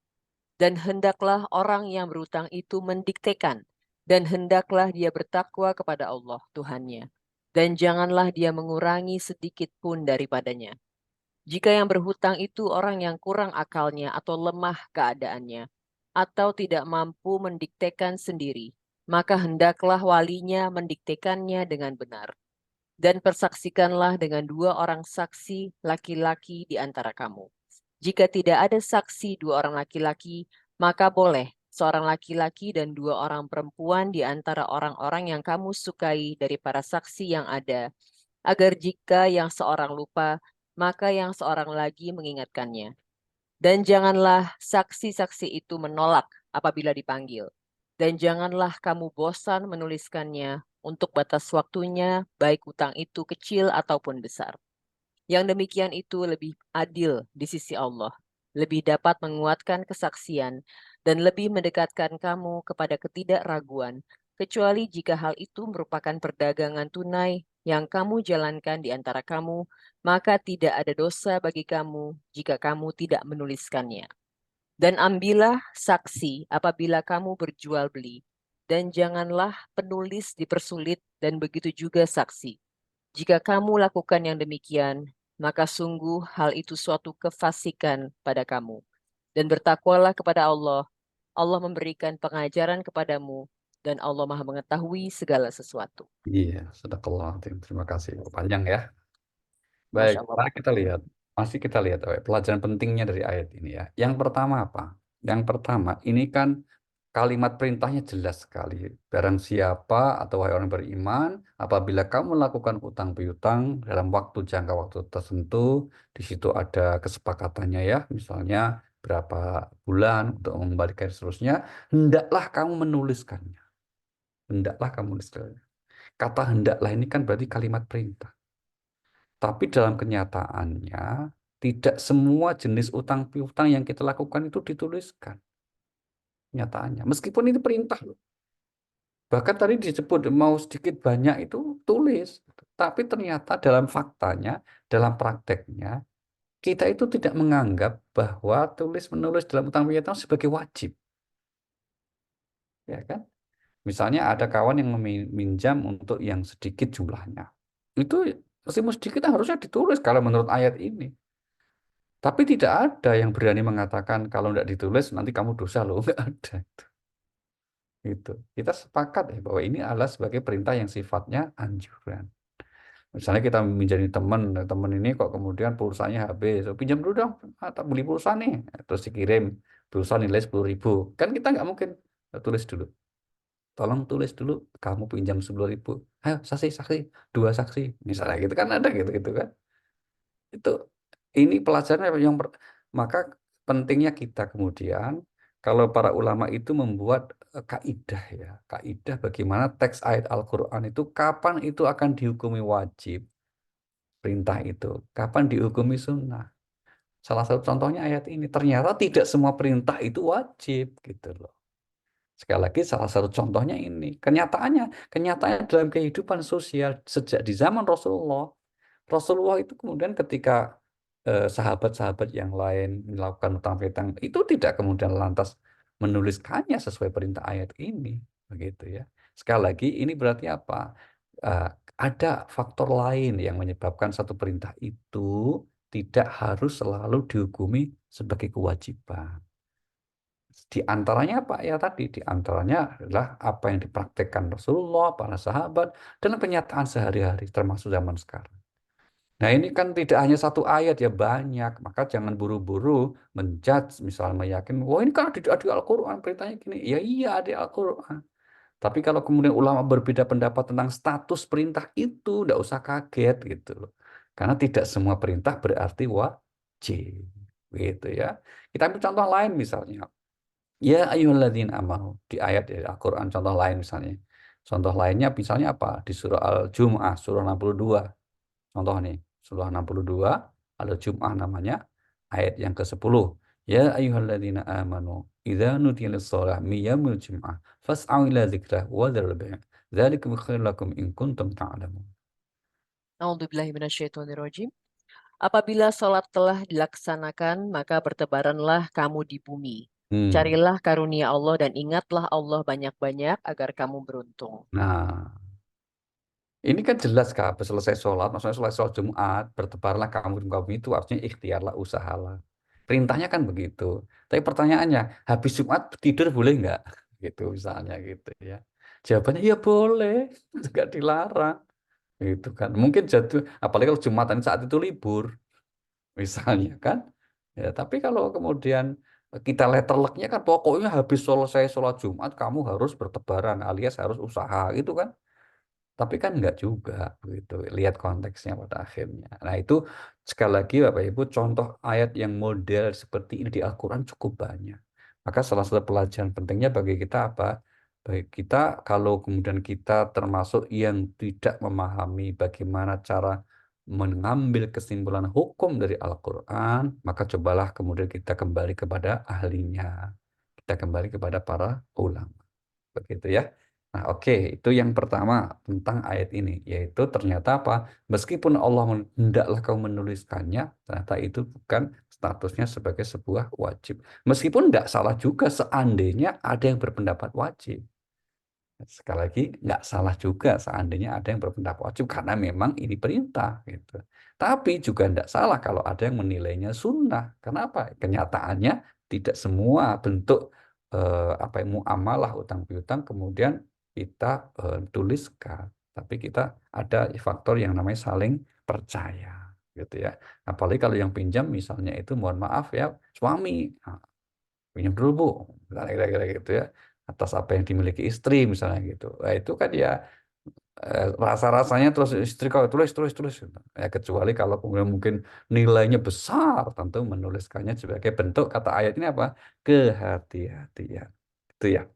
Dan hendaklah orang yang berutang itu mendiktekan, dan hendaklah dia bertakwa kepada Allah Tuhannya, dan janganlah dia mengurangi sedikit pun daripadanya. Jika yang berhutang itu orang yang kurang akalnya atau lemah keadaannya, atau tidak mampu mendiktekan sendiri, maka hendaklah walinya mendiktekannya dengan benar. Dan persaksikanlah dengan 2 orang saksi laki-laki di antara kamu. Jika tidak ada saksi 2 orang laki-laki, maka boleh seorang laki-laki dan 2 orang perempuan di antara orang-orang yang kamu sukai dari para saksi yang ada, agar jika yang seorang lupa, maka yang seorang lagi mengingatkannya. Dan janganlah saksi-saksi itu menolak apabila dipanggil. Dan janganlah kamu bosan menuliskannya untuk batas waktunya, baik utang itu kecil ataupun besar. Yang demikian itu lebih adil di sisi Allah, lebih dapat menguatkan kesaksian, dan lebih mendekatkan kamu kepada ketidakraguan, kecuali jika hal itu merupakan perdagangan tunai yang kamu jalankan di antara kamu, maka tidak ada dosa bagi kamu jika kamu tidak menuliskannya. Dan ambillah saksi apabila kamu berjual beli, dan janganlah penulis dipersulit, dan begitu juga saksi. Jika kamu lakukan yang demikian, maka sungguh hal itu suatu kefasikan pada kamu. Dan bertakwalah kepada Allah. Allah memberikan pengajaran kepadamu, dan Allah Maha Mengetahui segala sesuatu. Iya, sedekah. Terima kasih. Panjang ya. Baik, Masya Allah, mari Pak. kita lihat. Masih kita lihat pelajaran pentingnya dari ayat ini ya. Yang pertama apa? Yang pertama, ini kan kalimat perintahnya jelas sekali. Barang siapa atau wahai orang beriman, apabila kamu melakukan utang piutang dalam jangka waktu tertentu, di situ ada kesepakatannya ya, misalnya berapa bulan untuk mengembalikan seterusnya, hendaklah kamu menuliskannya. Hendaklah kamu menuliskannya. Kata hendaklah ini kan berarti kalimat perintah. Tapi dalam kenyataannya, tidak semua jenis utang piutang yang kita lakukan itu dituliskan. Nyataannya. Meskipun itu perintah loh. Bahkan tadi disebut mau sedikit banyak itu tulis. Tapi ternyata dalam faktanya, dalam prakteknya, kita itu tidak menganggap bahwa tulis-menulis dalam utang piutang sebagai wajib. Ya kan? Misalnya ada kawan yang meminjam untuk yang sedikit jumlahnya. Itu meskipun sedikit harusnya ditulis kalau menurut ayat ini. Tapi tidak ada yang berani mengatakan kalau tidak ditulis nanti kamu dosa loh. Nggak ada. Gitu. Kita sepakat ya bahwa ini adalah sebagai perintah yang sifatnya anjuran. Misalnya kita minjani teman, nah, teman ini kok kemudian pulsanya habis, "Oh, pinjam dulu dong, tak beli pulsa nih." Terus dikirim pulsa nilai 10.000. Kan kita nggak mungkin tulis dulu. Tolong tulis dulu, kamu pinjam 10.000. Ayo saksi, saksi, 2 saksi. Misalnya gitu kan ada gitu kan. Itu ini pelajaran maka pentingnya kita kemudian kalau para ulama itu membuat kaidah ya, kaidah bagaimana teks ayat Al-Qur'an itu kapan itu akan dihukumi wajib perintah itu, kapan dihukumi sunnah. Salah satu contohnya ayat ini ternyata tidak semua perintah itu wajib gitu loh. Sekali lagi salah satu contohnya ini. Kenyataannya dalam kehidupan sosial sejak di zaman Rasulullah itu kemudian ketika sahabat-sahabat yang lain melakukan utang piutang itu tidak kemudian lantas menuliskannya sesuai perintah ayat ini, begitu ya. Sekali lagi ini berarti apa? Eh, ada faktor lain yang menyebabkan satu perintah itu tidak harus selalu dihukumi sebagai kewajiban. Di antaranya apa? Ya tadi, di antaranya adalah apa yang dipraktekkan Rasulullah, para sahabat, dalam kenyataan sehari-hari, termasuk zaman sekarang. Nah ini kan tidak hanya satu ayat ya, banyak. Maka jangan buru-buru menjudge, misalnya meyakini, wah ini kan ada di Al-Quran, beritanya gini. Ya iya ada di Al-Quran. Tapi kalau kemudian ulama berbeda pendapat tentang status perintah itu, tidak usah kaget gitu loh. Karena tidak semua perintah berarti wajib. Gitu ya. Kita ambil contoh lain misalnya. Ya ayyuhalladzina amanu di ayat dari Al-Qur'an contoh lain misalnya. Contoh lainnya misalnya apa? Di surah Al-Jumu'ah surah 62. Contoh nih, surah 62 Al-Jumu'ah namanya ayat yang ke-10. Ya ayyuhalladzina amanu idza nudiya lis-shalah min yaumil jumu'ah fas'au ila dzikrah wa dzarul bai'. Dzalikum khairul lakum in kuntum ta'lamun. A'udzubillahiminasyaitonirrajim. Apabila sholat telah dilaksanakan, maka bertebaranlah kamu di bumi. Hmm. Carilah karunia Allah dan ingatlah Allah banyak-banyak agar kamu beruntung. Nah, ini kan jelas Kak, habis selesai sholat, maksudnya selesai sholat Jumat, bertebarlah kamu di kamu itu artinya ikhtiarlah, usahalah. Perintahnya kan begitu. Tapi pertanyaannya, habis Jumat tidur boleh nggak? Gitu misalnya gitu ya. Jawabannya ya boleh, nggak dilarang. Gitu kan. Mungkin jatuh, apalagi kalau Jumatan saat itu libur, misalnya kan. Ya, tapi kalau kemudian kita letterleknya kan pokoknya habis selesai sholat Jumat kamu harus bertebaran alias harus usaha gitu kan. Tapi kan enggak juga begitu. Lihat konteksnya pada akhirnya. Nah, itu sekali lagi Bapak Ibu contoh ayat yang model seperti ini di Al-Qur'an cukup banyak. Maka salah satu pelajaran pentingnya bagi kita apa? Bagi kita kalau kemudian kita termasuk yang tidak memahami bagaimana cara mengambil kesimpulan hukum dari Al-Qur'an, maka cobalah kemudian kita kembali kepada ahlinya. Kita kembali kepada para ulama. Begitu ya. Nah, oke, itu yang pertama tentang ayat ini, yaitu ternyata apa? Meskipun Allah hendaklah kau menuliskannya, ternyata itu bukan statusnya sebagai sebuah wajib. Meskipun tidak salah juga seandainya ada yang berpendapat wajib. Sekali lagi, nggak salah juga seandainya ada yang berpendapat wajib karena memang ini perintah gitu. Tapi juga nggak salah kalau ada yang menilainya sunnah. Kenapa? Kenyataannya tidak semua bentuk apa yang muamalah utang piutang kemudian kita tuliskan. Tapi kita ada faktor yang namanya saling percaya gitu ya. Apalagi kalau yang pinjam misalnya itu mohon maaf ya suami. Nah, pinjam dulu Bu, misalnya kira-kira gitu ya, atas apa yang dimiliki istri misalnya gitu. Nah, itu kan ya rasa-rasanya terus istri kau tulis tulis tulis gitu. Ya kecuali kalau kemudian mungkin nilainya besar, tentu menuliskannya sebagai bentuk kata ayat ini apa? Kehati-hatian. Itu ya.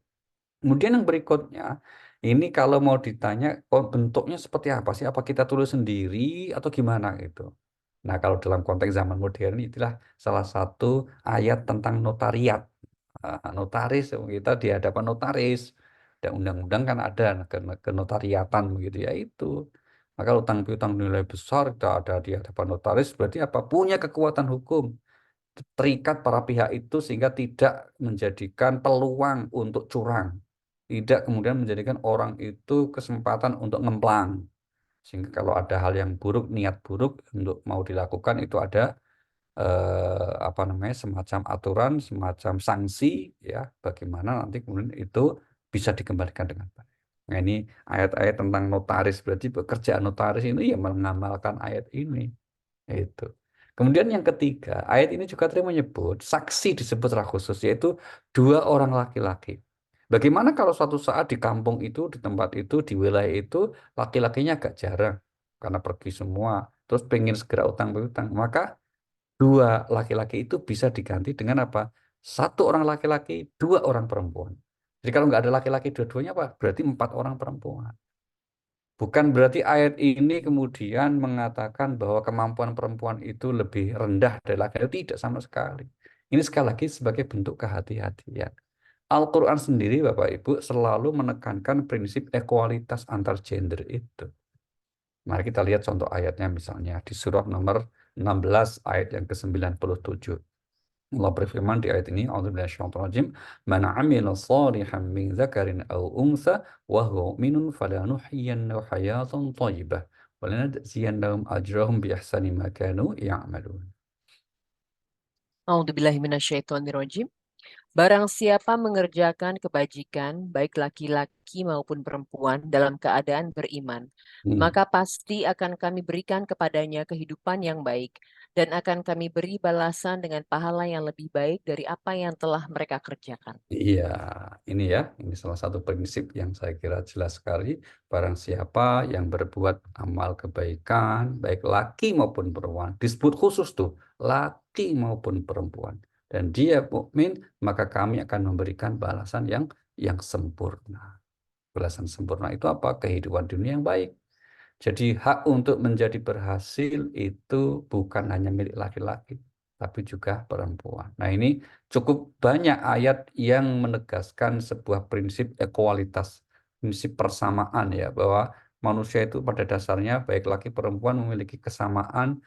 Kemudian yang berikutnya, ini kalau mau ditanya bentuknya seperti apa sih? Apa kita tulis sendiri atau gimana gitu? Nah, kalau dalam konteks zaman modern itulah salah satu ayat tentang notariat. Notaris, kita di hadapan notaris. Dan undang-undang kan ada kenotariatan begitu ya itu. Maka utang piutang nilai besar kita ada di hadapan notaris berarti apa? Punya kekuatan hukum terikat para pihak itu sehingga tidak menjadikan peluang untuk curang. Tidak kemudian menjadikan orang itu kesempatan untuk ngemplang. Sehingga kalau ada hal yang buruk, niat buruk untuk mau dilakukan itu ada apa namanya semacam aturan, semacam sanksi ya bagaimana nanti kemudian itu bisa dikembalikan dengan baik. Nah, ini ayat-ayat tentang notaris berarti pekerjaan notaris ini ya mengamalkan ayat ini. Itu. Kemudian yang ketiga, ayat ini juga tadi menyebut saksi disebut secara khusus, yaitu dua orang laki-laki. Bagaimana kalau suatu saat di kampung itu, di tempat itu, di wilayah itu, laki-lakinya agak jarang karena pergi semua, terus pengen segera utang piutang, maka dua laki-laki itu bisa diganti dengan apa? Satu orang laki-laki, dua orang perempuan. Jadi kalau nggak ada laki-laki dua-duanya apa? Berarti empat orang perempuan. Bukan berarti ayat ini kemudian mengatakan bahwa kemampuan perempuan itu lebih rendah dari laki-laki. Tidak sama sekali. Ini sekali lagi sebagai bentuk kehati-hatian. Al-Quran sendiri Bapak Ibu selalu menekankan prinsip ekualitas antar gender itu. Mari kita lihat contoh ayatnya misalnya di surah nomor 16 ayat yang ke-97. Allah berfirman di ayat ini, A'udzubillahiminasyaitonirrajim, "Man 'amila shalihan min dzakarin aw untha wa huwa mu'minun falanuhyiyannahu hayatan thayyibah wa lanajziyannahum ajrahum bi ahsani ma kanu ya'malun." A'udzubillahiminasyaitonirrajim. Barang siapa mengerjakan kebajikan, baik laki-laki maupun perempuan, dalam keadaan beriman, Hmm. maka pasti akan kami berikan kepadanya kehidupan yang baik, dan akan kami beri balasan dengan pahala yang lebih baik dari apa yang telah mereka kerjakan. Iya, ini salah satu prinsip yang saya kira jelas sekali. Barang siapa yang berbuat amal kebaikan, baik laki maupun perempuan, disebut khusus tuh, laki maupun perempuan, dan dia mukmin, maka kami akan memberikan balasan yang sempurna. Balasan sempurna itu apa? Kehidupan dunia yang baik. Jadi hak untuk menjadi berhasil itu bukan hanya milik laki-laki, tapi juga perempuan. Nah, ini cukup banyak ayat yang menegaskan sebuah prinsip ekualitas, prinsip persamaan ya, bahwa manusia itu pada dasarnya baik laki perempuan memiliki kesamaan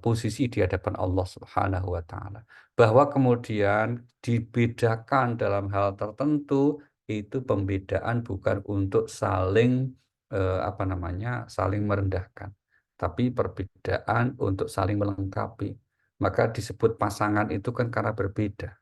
posisi di hadapan Allah Subhanahu wa taala. Bahwa kemudian dibedakan dalam hal tertentu itu pembedaan bukan untuk saling apa namanya, saling merendahkan, tapi perbedaan untuk saling melengkapi. Maka disebut pasangan itu kan karena berbeda,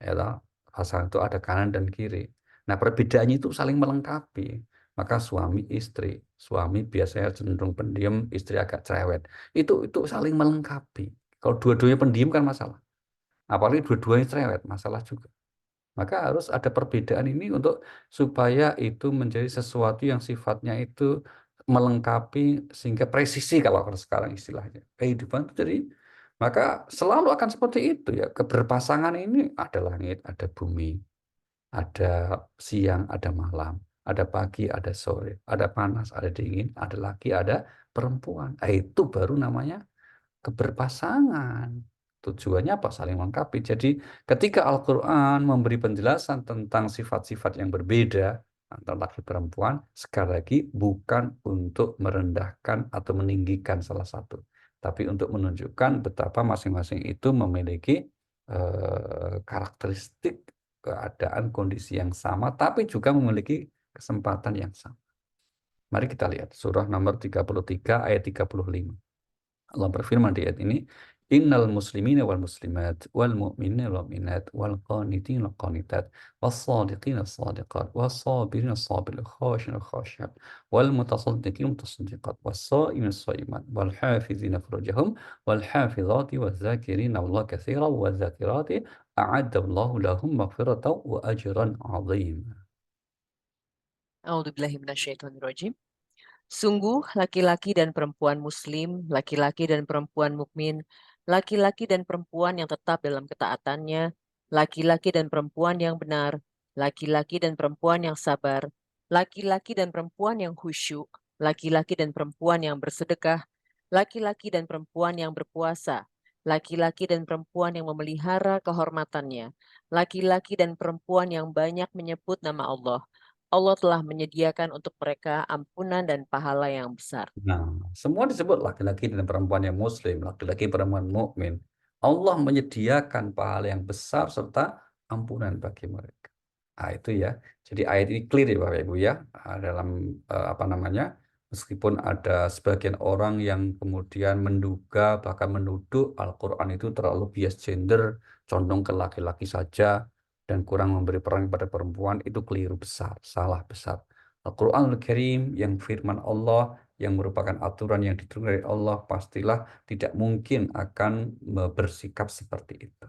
ya toh. Pasangan itu ada kanan dan kiri. Nah, perbedaannya itu saling melengkapi. Maka suami istri, suami biasanya cenderung pendiam, istri agak cerewet. Itu saling melengkapi. Kalau dua-duanya pendiam kan masalah. Apalagi dua-duanya cerewet, masalah juga. Maka harus ada perbedaan ini untuk supaya itu menjadi sesuatu yang sifatnya itu melengkapi sehingga presisi kalau sekarang istilahnya. Kehidupan itu jadi maka selalu akan seperti itu ya. Keberpasangan ini ada langit, ada bumi, ada siang, ada malam, ada pagi, ada sore, ada panas, ada dingin, ada laki, ada perempuan. Itu baru namanya keberpasangan. Tujuannya apa? Saling melengkapi. Jadi ketika Al-Quran memberi penjelasan tentang sifat-sifat yang berbeda antara laki perempuan, sekali lagi bukan untuk merendahkan atau meninggikan salah satu, tapi untuk menunjukkan betapa masing-masing itu memiliki karakteristik keadaan kondisi yang sama, tapi juga memiliki kesempatan yang sama. Mari kita lihat surah nomor 33 ayat 35. Allah berfirman di ayat ini, Innal muslimina wal muslimat wal mu'minina wal mu'minat wal qanitina wal qanitat was sadiqina was sadiqat was sabirina was sabirat khashina khashiat wal mutasaddiqina mutasaddiqat was sa'imin sa'imat wal hafizina furujahum wal hafizati waz zakirina Allah katsiran waz zakirati a'adda Allahu lahum maghfiratan wa ajran 'azima. A'udzubillahiminasyaitonirrajim. Sungguh laki-laki dan perempuan muslim, laki-laki dan perempuan mukmin, laki-laki dan perempuan yang tetap dalam ketaatannya, laki-laki dan perempuan yang benar, laki-laki dan perempuan yang sabar, laki-laki dan perempuan yang khusyuk, laki-laki dan perempuan yang bersedekah, laki-laki dan perempuan yang berpuasa, laki-laki dan perempuan yang memelihara kehormatannya, laki-laki dan perempuan yang banyak menyebut nama Allah. Allah telah menyediakan untuk mereka ampunan dan pahala yang besar. Nah, semua disebut laki-laki dan perempuan yang muslim, laki-laki perempuan mukmin. Allah menyediakan pahala yang besar serta ampunan bagi mereka. Nah, itu ya. Jadi ayat ini clear ya Bapak Ibu ya. Dalam apa namanya? Meskipun ada sebagian orang yang kemudian menduga bahkan menuduh Al-Qur'an itu terlalu bias gender, condong ke laki-laki saja dan kurang memberi peran kepada perempuan, itu keliru besar, salah besar. Al-Qur'anul Karim yang firman Allah yang merupakan aturan yang diturunkan dari Allah pastilah tidak mungkin akan bersikap seperti itu.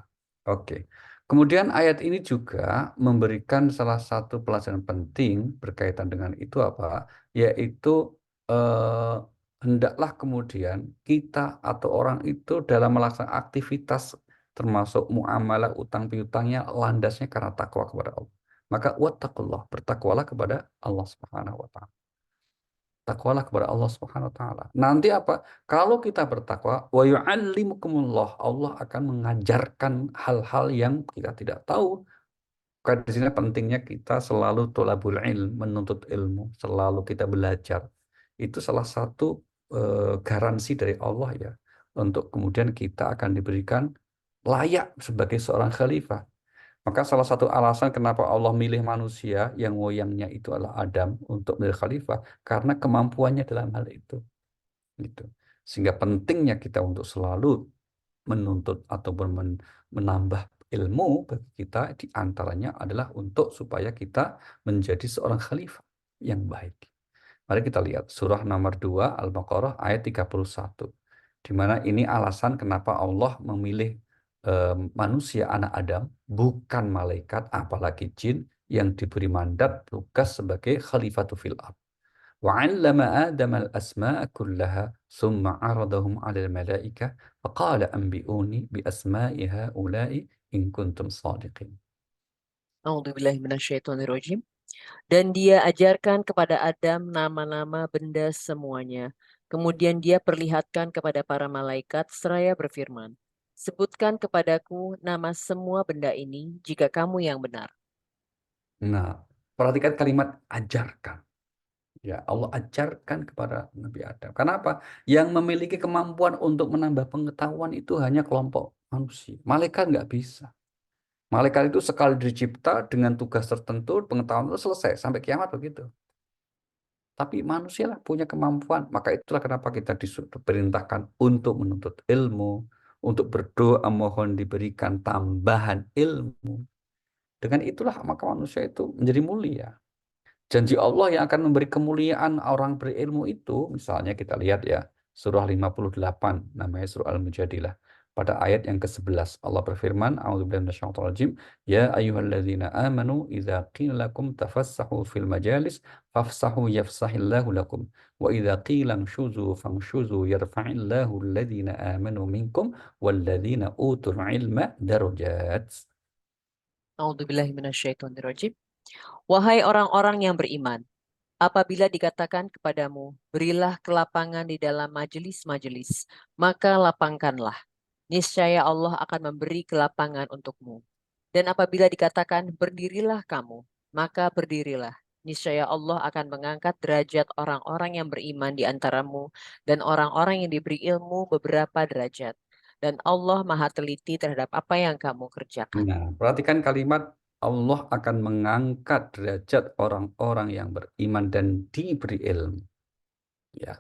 Oke. Kemudian ayat ini juga memberikan salah satu pelajaran penting berkaitan dengan itu apa? Yaitu hendaklah kemudian kita atau orang itu dalam melaksanakan aktivitas termasuk muamalah utang piutangnya landasnya karena takwa kepada Allah. Maka wattaqullah, bertakwalah kepada Allah Subhanahu wa taala. Takwalah kepada Allah Subhanahu wa taala. Nanti apa? Kalau kita bertakwa, wa yu'allimukumullah, Allah akan mengajarkan hal-hal yang kita tidak tahu. Maka di sini pentingnya kita selalu tolabul ilm, menuntut ilmu, selalu kita belajar. Itu salah satu garansi dari Allah ya, untuk kemudian kita akan diberikan layak sebagai seorang khalifah. Maka salah satu alasan kenapa Allah milih manusia yang moyangnya itu adalah Adam untuk menjadi khalifah, karena kemampuannya dalam hal itu. Gitu. Sehingga pentingnya kita untuk selalu menuntut ataupun menambah ilmu bagi kita di antaranya adalah untuk supaya kita menjadi seorang khalifah yang baik. Mari kita lihat surah nomor 2 Al-Baqarah ayat 31. Di mana ini alasan kenapa Allah memilih manusia anak Adam bukan malaikat apalagi jin yang diberi mandat tugas sebagai khalifatul fil ard. وعلم آدم الأسماء كلها ثم عرضهم على الملائكة فقال أنبئوني بأسماء هؤلاء إن كنتم صادقين. A'udzubillahi minasyaitonirrajim. Dan dia ajarkan kepada Adam nama-nama benda semuanya. Kemudian dia perlihatkan kepada para malaikat seraya berfirman, sebutkan kepadaku nama semua benda ini jika kamu yang benar. Nah, perhatikan kalimat ajarkan. Ya, Allah ajarkan kepada Nabi Adam. Kenapa? Yang memiliki kemampuan untuk menambah pengetahuan itu hanya kelompok manusia. Malaikat nggak bisa. Malaikat itu sekali dicipta dengan tugas tertentu, pengetahuan itu selesai. Sampai kiamat begitu. Tapi manusia lah punya kemampuan. Maka itulah kenapa kita diperintahkan untuk menuntut ilmu, untuk berdoa mohon diberikan tambahan ilmu. Dengan itulah maka manusia itu menjadi mulia. Janji Allah yang akan memberi kemuliaan orang berilmu itu, misalnya kita lihat ya, surah 58, namanya surah Al-Mujadilah. Pada ayat yang ke-11, Allah berfirman, A'udzubillahi minasyaitonirrajim, Ya ayyuhalladzina amanu, idza qila lakum tafassahu fil majalis, fafsahu yafsahillahu lakum. Wa idza qila nshuzu fanshuzu yarfa'illahu alladzina amanu minkum, walladzina utul ilma darajat. A'udzubillahi minasyaitonirrajim. Wahai orang-orang yang beriman, apabila dikatakan kepadamu, berilah kelapangan di dalam majelis-majelis, maka lapangkanlah. Niscaya Allah akan memberi kelapangan untukmu. Dan apabila dikatakan, berdirilah kamu, maka berdirilah. Niscaya Allah akan mengangkat derajat orang-orang yang beriman di antaramu dan orang-orang yang diberi ilmu beberapa derajat. Dan Allah maha teliti terhadap apa yang kamu kerjakan. Nah, perhatikan kalimat Allah akan mengangkat derajat orang-orang yang beriman dan diberi ilmu. Ya,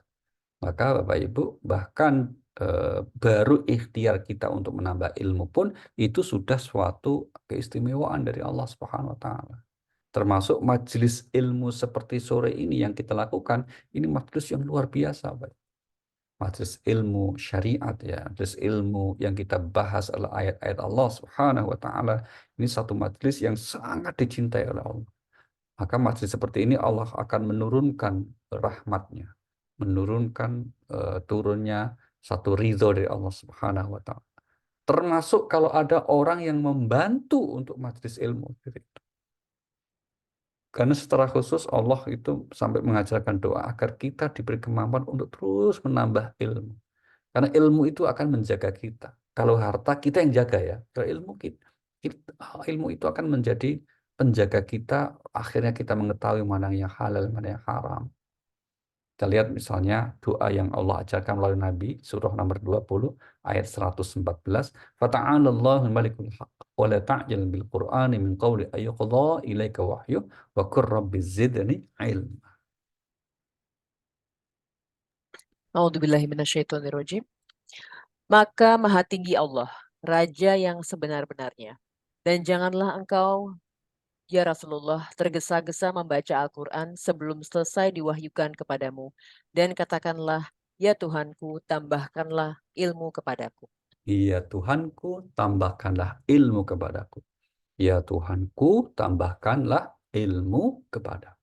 maka Bapak Ibu bahkan baru ikhtiar kita untuk menambah ilmu pun itu sudah suatu keistimewaan dari Allah Subhanahu Wa Taala. Termasuk majelis ilmu seperti sore ini yang kita lakukan, ini majelis yang luar biasa, Bapak. Majelis ilmu syariat ya, majelis ilmu yang kita bahas adalah ayat-ayat Allah Subhanahu wa taala. Ini satu majelis yang sangat dicintai oleh Allah. Maka majelis seperti ini Allah akan menurunkan rahmatnya, menurunkan turunnya satu ridho dari Allah Subhanahu wa taala. Termasuk kalau ada orang yang membantu untuk majelis ilmu. Karena secara khusus Allah itu sampai mengajarkan doa agar kita diberi kemampuan untuk terus menambah ilmu. Karena ilmu itu akan menjaga kita. Kalau harta kita yang jaga ya. Kalau ilmu itu akan menjadi penjaga kita. Akhirnya kita mengetahui mana yang halal, mana yang haram. Kita lihat misalnya doa yang Allah ajarkan melalui Nabi, surah nomor 20, ayat 114. Fata'alallahul malikul haq, wa la ta'jal bil qur'ani min qawli ayyuqadha ilaika wahyu, wa qur rabbi zidni ilma. A'udzubillahi minasyaitonirrajim. Maka maha tinggi Allah, Raja yang sebenar-benarnya. Dan janganlah engkau, ya Rasulullah, tergesa-gesa membaca Al-Quran sebelum selesai diwahyukan kepadamu. Dan katakanlah, ya Tuhanku, tambahkanlah ilmu kepadaku. Ya Tuhanku, tambahkanlah ilmu kepadaku. Ya Tuhanku, tambahkanlah ilmu kepadaku.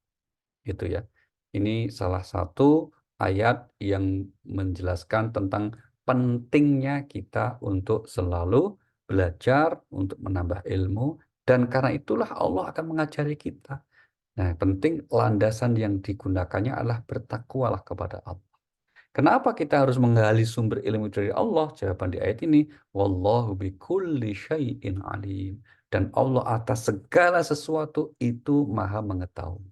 Gitu ya. Ini salah satu ayat yang menjelaskan tentang pentingnya kita untuk selalu belajar, untuk menambah ilmu, dan karena itulah Allah akan mengajari kita. Nah, penting landasan yang digunakannya adalah bertakwalah kepada Allah. Kenapa kita harus menggali sumber ilmu dari Allah? Jawaban di ayat ini, Wallahu bikulli syai'in alim. Dan Allah atas segala sesuatu itu maha mengetahui.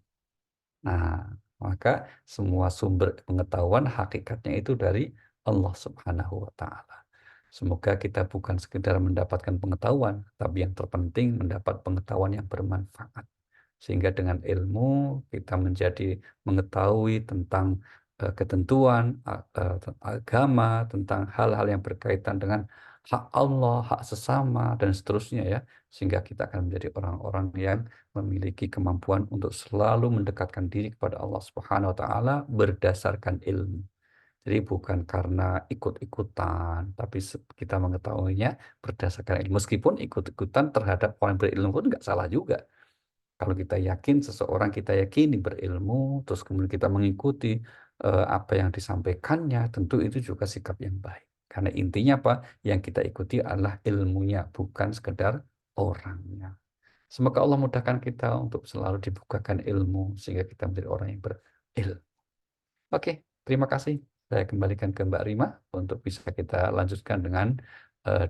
Nah, maka semua sumber pengetahuan hakikatnya itu dari Allah Subhanahu wa Ta'ala. Semoga kita bukan sekedar mendapatkan pengetahuan, tapi yang terpenting mendapat pengetahuan yang bermanfaat. Sehingga dengan ilmu kita menjadi mengetahui tentang ketentuan agama, tentang hal-hal yang berkaitan dengan hak Allah, hak sesama, dan seterusnya ya. Sehingga kita akan menjadi orang-orang yang memiliki kemampuan untuk selalu mendekatkan diri kepada Allah Subhanahu wa Ta'ala berdasarkan ilmu. Jadi bukan karena ikut-ikutan, tapi kita mengetahuinya berdasarkan ilmu. Meskipun ikut-ikutan terhadap orang berilmu pun nggak salah juga. Kalau kita yakin seseorang kita yakini berilmu, terus kemudian kita mengikuti apa yang disampaikannya, tentu itu juga sikap yang baik. Karena intinya apa? Yang kita ikuti adalah ilmunya, bukan sekedar orangnya. Semoga Allah mudahkan kita untuk selalu dibukakan ilmu sehingga kita menjadi orang yang berilmu. Oke, terima kasih. Saya kembalikan ke Mbak Rima untuk bisa kita lanjutkan dengan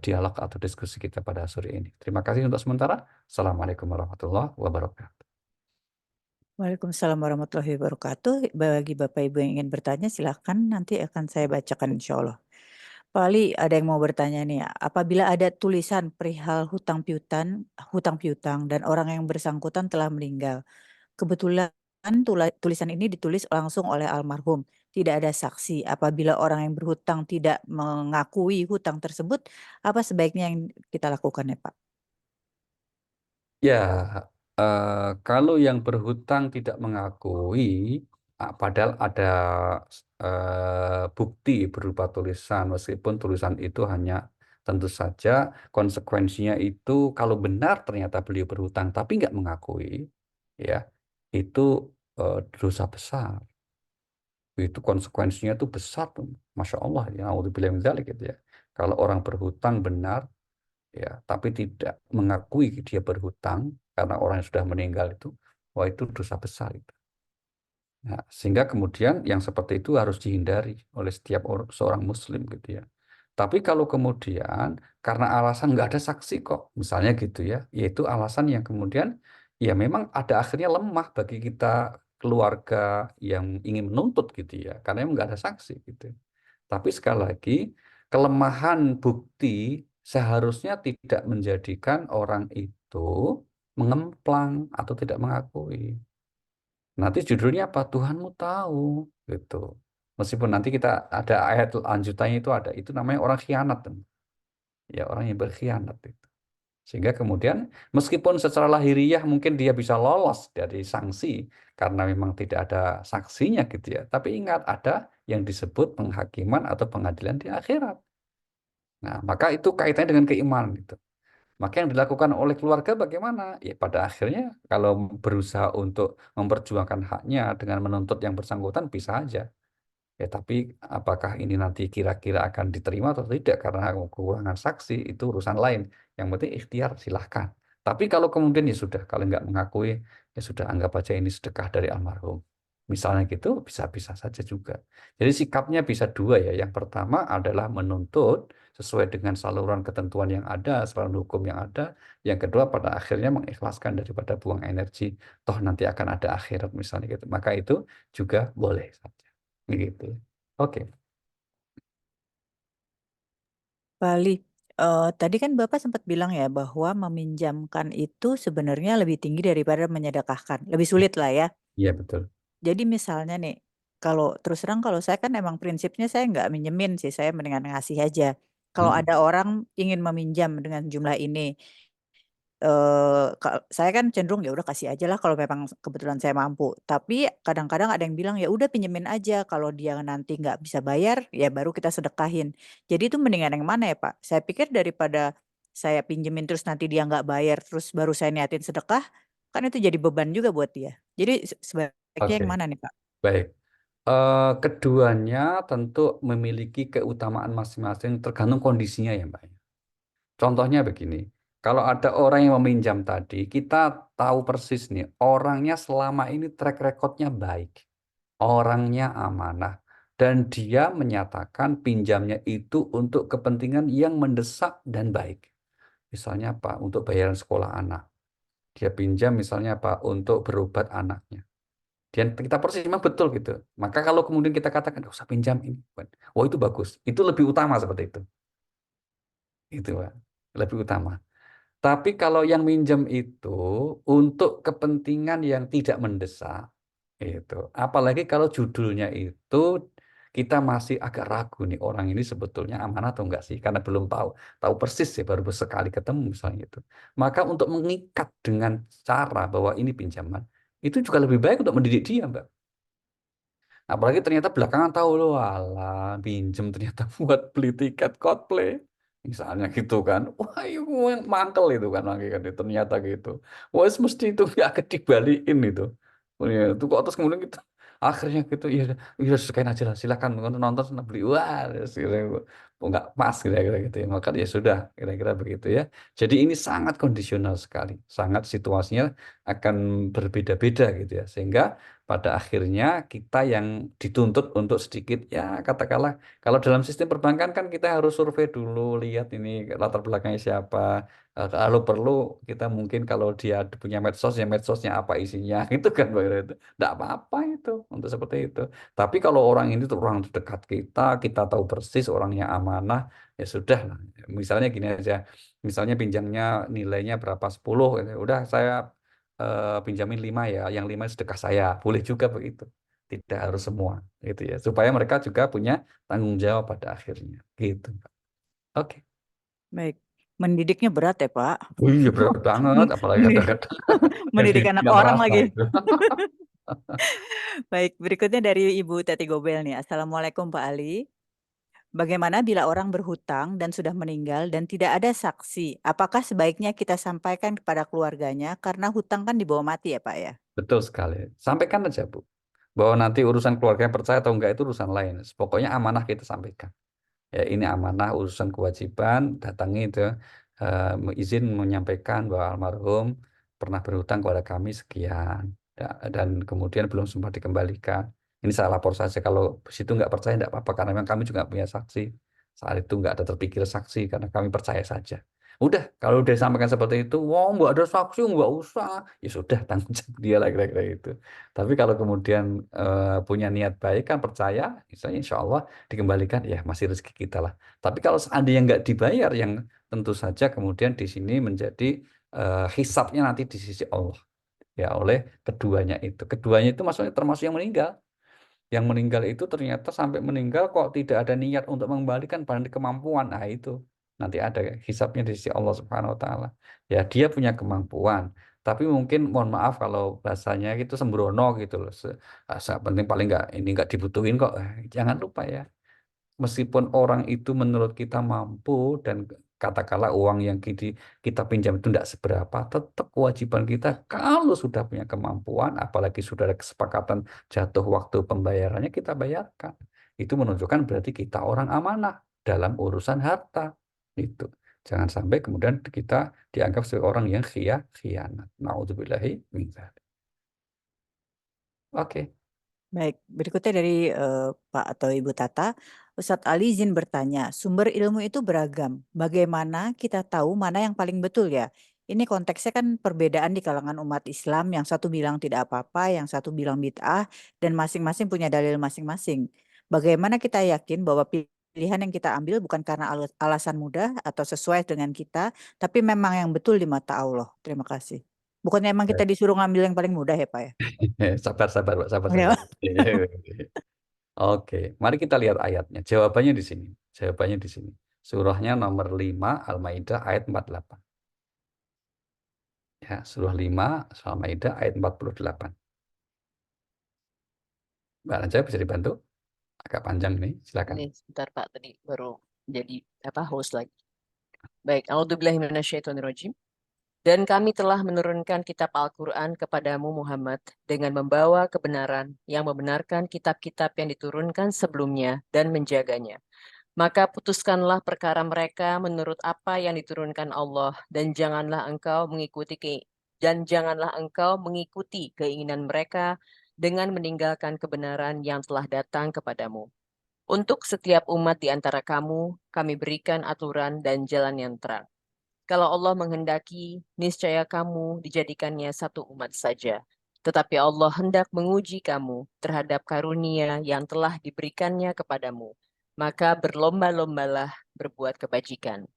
dialog atau diskusi kita pada sore ini. Terima kasih untuk sementara. Assalamualaikum warahmatullahi wabarakatuh. Waalaikumsalam warahmatullahi wabarakatuh. Bagi Bapak Ibu yang ingin bertanya silakan, nanti akan saya bacakan insya Allah. Pak Ali, ada yang mau bertanya nih, apabila ada tulisan perihal hutang piutang dan orang yang bersangkutan telah meninggal, kebetulan tulisan ini ditulis langsung oleh almarhum, tidak ada saksi. Apabila orang yang berhutang tidak mengakui hutang tersebut, apa sebaiknya yang kita lakukan ya Pak? Ya, kalau yang berhutang tidak mengakui, padahal ada bukti berupa tulisan, meskipun tulisan itu hanya tentu saja konsekuensinya itu kalau benar ternyata beliau berhutang tapi nggak mengakui, ya itu dosa besar. Itu konsekuensinya itu besar, masya Allah ya, auzubillah min dzalik gitu ya. Kalau orang berhutang benar ya, tapi tidak mengakui dia berhutang karena orang yang sudah meninggal itu, wah itu dosa besar itu. Nah, sehingga kemudian yang seperti itu harus dihindari oleh setiap seorang Muslim gitu ya. Tapi kalau kemudian karena alasan nggak ada saksi kok, misalnya gitu ya, yaitu alasan yang kemudian ya memang ada akhirnya lemah bagi kita keluarga yang ingin menuntut gitu ya, karena memang nggak ada saksi gitu. Tapi sekali lagi, kelemahan bukti seharusnya tidak menjadikan orang itu mengemplang atau tidak mengakui. Nanti judulnya apa? Tuhanmu tahu, gitu. Meskipun nanti kita ada ayat lanjutannya itu namanya orang khianat, ya orang yang berkhianat itu. Sehingga kemudian meskipun secara lahiriah mungkin dia bisa lolos dari sanksi karena memang tidak ada saksinya gitu ya. Tapi ingat ada yang disebut penghakiman atau pengadilan di akhirat. Nah, maka itu kaitannya dengan keimanan itu. Maka yang dilakukan oleh keluarga bagaimana? Ya pada akhirnya kalau berusaha untuk memperjuangkan haknya dengan menuntut yang bersangkutan bisa aja. Ya, tapi apakah ini nanti kira-kira akan diterima atau tidak karena kekurangan saksi itu urusan lain. Yang penting ikhtiar silahkan. Tapi kalau kemudian ya sudah, kalau nggak mengakui ya sudah anggap aja ini sedekah dari almarhum. Misalnya gitu bisa-bisa saja juga. Jadi sikapnya bisa dua ya. Yang pertama adalah menuntut sesuai dengan saluran ketentuan yang ada, saluran hukum yang ada. Yang kedua pada akhirnya mengikhlaskan daripada buang energi. Toh nanti akan ada akhirat misalnya gitu. Maka itu juga boleh saja. Gitu. Oke. Pak Ali, tadi kan Bapak sempat bilang ya bahwa meminjamkan itu sebenarnya lebih tinggi daripada menyedekahkan, lebih sulit lah ya. Iya betul. Jadi misalnya nih, kalau terus terang kalau saya kan emang prinsipnya saya nggak minjemin sih, saya mendingan ngasih aja. Kalau Mm. ada orang ingin meminjam dengan jumlah ini, saya kan cenderung ya udah kasih aja lah kalau memang kebetulan saya mampu. Tapi kadang-kadang ada yang bilang, "Ya udah pinjemin aja, kalau dia nanti nggak bisa bayar, ya baru kita sedekahin." Jadi itu mendingan yang mana ya, Pak? Saya pikir daripada saya pinjemin terus nanti dia nggak bayar, terus baru saya niatin sedekah, kan itu jadi beban juga buat dia. Jadi sebaiknya Oke, yang mana nih, Pak? baik. Keduanya tentu memiliki keutamaan masing-masing tergantung kondisinya ya Mbak. Contohnya begini, kalau ada orang yang meminjam tadi, kita tahu persis nih, orangnya selama ini track recordnya baik, orangnya amanah, dan dia menyatakan pinjamnya itu untuk kepentingan yang mendesak dan baik. misalnya apa? Untuk bayaran sekolah anak. Dia pinjam misalnya apa? Untuk berobat anaknya. Dan kita persis memang betul gitu. Maka kalau kemudian kita katakan, nggak usah pinjam ini. Oh itu bagus. Itu lebih utama seperti itu. Itu Pak. Lebih utama. Tapi kalau yang minjem itu untuk kepentingan yang tidak mendesak, itu. Apalagi kalau judulnya itu kita masih agak ragu nih orang ini sebetulnya amanah atau enggak sih, karena belum tahu, tahu persis ya baru sekali ketemu misalnya itu. Maka untuk mengikat dengan cara bahwa ini pinjaman, itu juga lebih baik untuk mendidik dia, Mbak. Apalagi ternyata belakangan tahu loh, alah, pinjem ternyata buat beli tiket Coldplay. Misalnya gitu kan. Wah, itu yang mangkel itu kan lagi kan ternyata gitu. Wah, mesti itu ya dibalikin itu. Oh, ya, itu kok terus kemudian kita akhirnya gitu ya ya sukain aja lah silakan nonton sana beli wah nggak pas kira-kira gitu ya maka ya sudah kira-kira begitu ya jadi ini sangat kondisional sekali sangat situasinya akan berbeda-beda gitu ya sehingga pada akhirnya kita yang dituntut untuk sedikit ya katakanlah kalau dalam sistem perbankan kan kita harus survei dulu lihat ini latar belakangnya siapa. Kalau perlu kita mungkin kalau dia punya medsos ya medsosnya apa isinya itu kan Mbak Ira, itu tidak apa-apa itu untuk seperti itu. Tapi kalau orang ini tuh orang terdekat kita tahu persis orangnya amanah ya sudah lah. Misalnya gini aja, misalnya pinjamnya nilainya berapa 10, gitu. Udah saya pinjamin 5 ya, yang 5 sedekah saya, boleh juga begitu. Tidak harus semua gitu ya, supaya mereka juga punya tanggung jawab pada akhirnya gitu. Oke. Baik. Mendidiknya berat ya, Pak. Oh iya berat banget, apalagi Mendidik, kadang-kadang mendidik anak nggak orang merasa lagi. itu. Baik, berikutnya dari Ibu Teti Gobel nih. Assalamualaikum Pak Ali. Bagaimana bila orang berhutang dan sudah meninggal dan tidak ada saksi? Apakah sebaiknya kita sampaikan kepada keluarganya karena hutang kan dibawa mati ya Pak ya? Betul sekali. Sampaikan aja Bu, bahwa nanti urusan keluarga percaya atau enggak itu urusan lain. Pokoknya amanah kita sampaikan. Ya ini amanah urusan kewajiban, datangi itu izin menyampaikan bahwa almarhum pernah berhutang kepada kami sekian dan kemudian belum sempat dikembalikan. Ini saya lapor saja kalau situ nggak percaya nggak apa-apa karena memang kami juga nggak punya saksi. Saat itu nggak ada terpikir saksi karena kami percaya saja. Udah, kalau udah disampaikan seperti itu, wah nggak ada saksi, nggak usah. Ya sudah, tanggung jawab dia lah kira-kira itu. Tapi kalau kemudian punya niat baik kan percaya, misalnya insya Allah dikembalikan, ya masih rezeki kita lah. Tapi kalau seandainya nggak dibayar, yang tentu saja kemudian di sini menjadi hisapnya nanti di sisi Allah. Ya oleh keduanya itu. Keduanya itu maksudnya termasuk yang meninggal. Yang meninggal itu ternyata sampai meninggal kok tidak ada niat untuk mengembalikan barang kemampuan. Nah itu nanti ada hisapnya di sisi Allah Subhanahu Wa Taala. Ya dia punya kemampuan. Tapi mungkin mohon maaf kalau bahasanya itu sembrono gitu loh. Penting paling nggak ini nggak dibutuhin kok. Jangan lupa ya meskipun orang itu menurut kita mampu dan katakanlah uang yang kita pinjam itu tidak seberapa, tetap kewajiban kita kalau sudah punya kemampuan, apalagi sudah ada kesepakatan jatuh waktu pembayarannya, kita bayarkan. Itu menunjukkan berarti kita orang amanah dalam urusan harta. Itu. Jangan sampai kemudian kita dianggap sebagai orang yang khianat. Nauzubillahi min dzalik. Oke. Baik, berikutnya dari Pak atau Ibu Tata. Ustadz Ali izin bertanya, sumber ilmu itu beragam. Bagaimana kita tahu mana yang paling betul ya? Ini konteksnya kan perbedaan di kalangan umat Islam. Yang satu bilang tidak apa-apa, yang satu bilang bid'ah, dan masing-masing punya dalil masing-masing. Bagaimana kita yakin bahwa pilihan yang kita ambil bukan karena alasan mudah atau sesuai dengan kita, tapi memang yang betul di mata Allah. Terima kasih. Bukannya emang kita disuruh ngambil yang paling mudah ya Pak ya? Sabar, Pak, sabar, Ya. sabar. Oke, mari kita lihat ayatnya. Jawabannya di sini. Jawabannya di sini. Surahnya nomor 5 Al-Maidah ayat 48. Ya, surah 5 surah Al-Maidah ayat 48. Mbak Najwa bisa dibantu? Agak panjang nih, silakan. Ini sebentar Pak, tadi baru jadi host lagi. Baik, a'udzubillahi minasyaitonirrajim. Dan kami telah menurunkan kitab Al-Quran kepadamu Muhammad dengan membawa kebenaran yang membenarkan kitab-kitab yang diturunkan sebelumnya dan menjaganya. Maka putuskanlah perkara mereka menurut apa yang diturunkan Allah dan janganlah engkau mengikuti keinginan mereka dengan meninggalkan kebenaran yang telah datang kepadamu. Untuk setiap umat di antara kamu, kami berikan aturan dan jalan yang terang. Kalau Allah menghendaki, niscaya kamu dijadikannya satu umat saja. Tetapi Allah hendak menguji kamu terhadap karunia yang telah diberikannya kepadamu. Maka berlomba-lombalah berbuat kebajikan.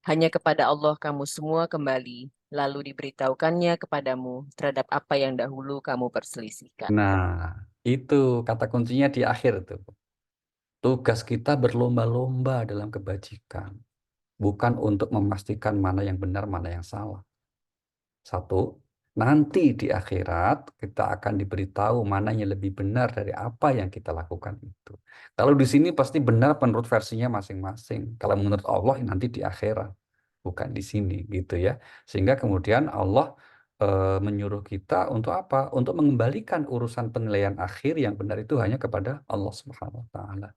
Hanya kepada Allah kamu semua kembali, lalu diberitahukannya kepadamu terhadap apa yang dahulu kamu perselisihkan. Nah, itu kata kuncinya di akhir tuh. Tugas kita berlomba-lomba dalam kebajikan, bukan untuk memastikan mana yang benar, mana yang salah. Satu, nanti di akhirat kita akan diberitahu mana yang lebih benar dari apa yang kita lakukan itu. Kalau di sini pasti benar menurut versinya masing-masing. Kalau menurut Allah nanti di akhirat, bukan di sini gitu ya. Sehingga kemudian Allah menyuruh kita untuk apa? Untuk mengembalikan urusan penilaian akhir yang benar itu hanya kepada Allah Subhanahu wa taala.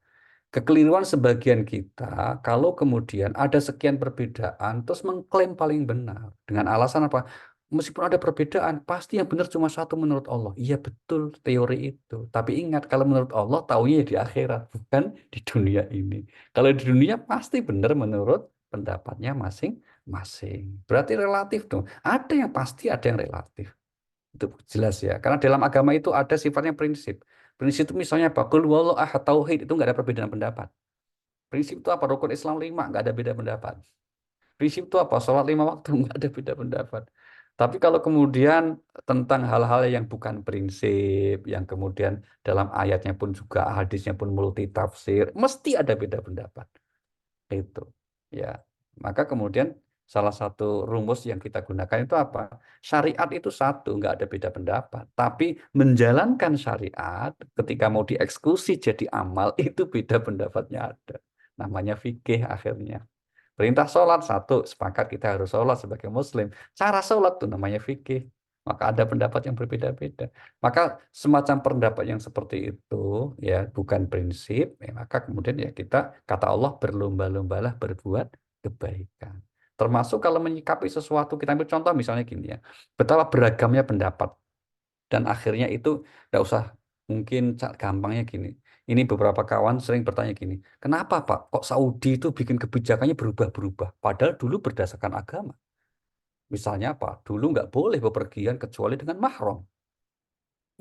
Kekeliruan sebagian kita, kalau kemudian ada sekian perbedaan, terus mengklaim paling benar. Dengan alasan apa? Meskipun ada perbedaan, pasti yang benar cuma satu menurut Allah. Iya betul teori itu. Tapi ingat, kalau menurut Allah, taunya ya di akhirat, bukan di dunia ini. Kalau di dunia pasti benar menurut pendapatnya masing-masing. Berarti relatif dong. Ada yang pasti, ada yang relatif. Itu jelas ya. Karena dalam agama itu ada sifatnya prinsip. Prinsip itu misalnya apa? Qul huwallahu ahad, tauhid itu nggak ada perbedaan pendapat. Prinsip itu apa? Rukun Islam 5 nggak ada beda pendapat. Prinsip itu apa? Sholat 5 waktu nggak ada beda pendapat. Tapi kalau kemudian tentang hal-hal yang bukan prinsip, yang kemudian dalam ayatnya pun juga hadisnya pun multi tafsir, mesti ada beda pendapat. Itu ya, maka kemudian salah satu rumus yang kita gunakan itu apa? Syariat itu satu, nggak ada beda pendapat, tapi menjalankan syariat ketika mau dieksekusi jadi amal itu beda pendapatnya ada, namanya fikih akhirnya. Perintah sholat satu, sepakat kita harus sholat sebagai muslim. Cara sholat itu namanya fikih. Maka ada pendapat yang berbeda-beda. Maka semacam pendapat yang seperti itu ya bukan prinsip, ya, maka kemudian ya kita kata Allah berlomba-lombalah berbuat kebaikan. Termasuk kalau menyikapi sesuatu, kita ambil contoh misalnya gini ya, betapa beragamnya pendapat dan akhirnya itu nggak usah, mungkin gampangnya gini. Ini beberapa kawan sering bertanya gini, kenapa Pak kok Saudi itu bikin kebijakannya berubah-berubah? Padahal dulu berdasarkan agama. Misalnya apa? Dulu nggak boleh bepergian kecuali dengan mahram.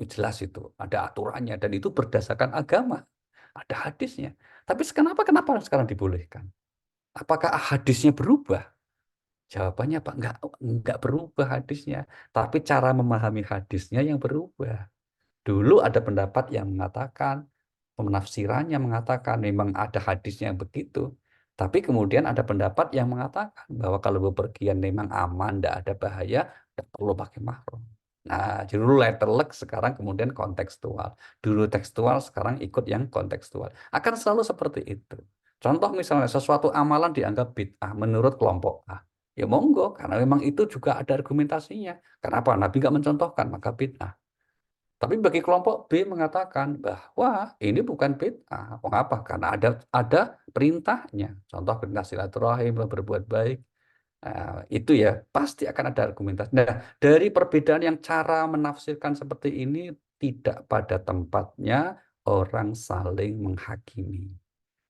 Jelas itu, ada aturannya dan itu berdasarkan agama. Ada hadisnya. Tapi kenapa sekarang dibolehkan? Apakah hadisnya berubah? Jawabannya Pak, nggak berubah hadisnya. Tapi cara memahami hadisnya yang berubah. Dulu ada pendapat yang mengatakan, penafsirannya mengatakan memang ada hadisnya yang begitu. Tapi kemudian ada pendapat yang mengatakan bahwa kalau bepergian memang aman, tidak ada bahaya, tidak perlu pakai mahram. Nah, dulu letterlek, sekarang kemudian kontekstual. Dulu tekstual, sekarang ikut yang kontekstual. Akan selalu seperti itu. Contoh misalnya sesuatu amalan dianggap bid'ah menurut kelompok A. Ya monggo, karena memang itu juga ada argumentasinya. Kenapa? Nabi nggak mencontohkan, maka bid'ah. Tapi bagi kelompok B mengatakan bahwa ini bukan bid'ah. Mengapa? Karena ada perintahnya. Contoh perintah silaturahim, berbuat baik. Itu ya pasti akan ada argumentasi. Nah, dari perbedaan yang cara menafsirkan seperti ini tidak pada tempatnya orang saling menghakimi.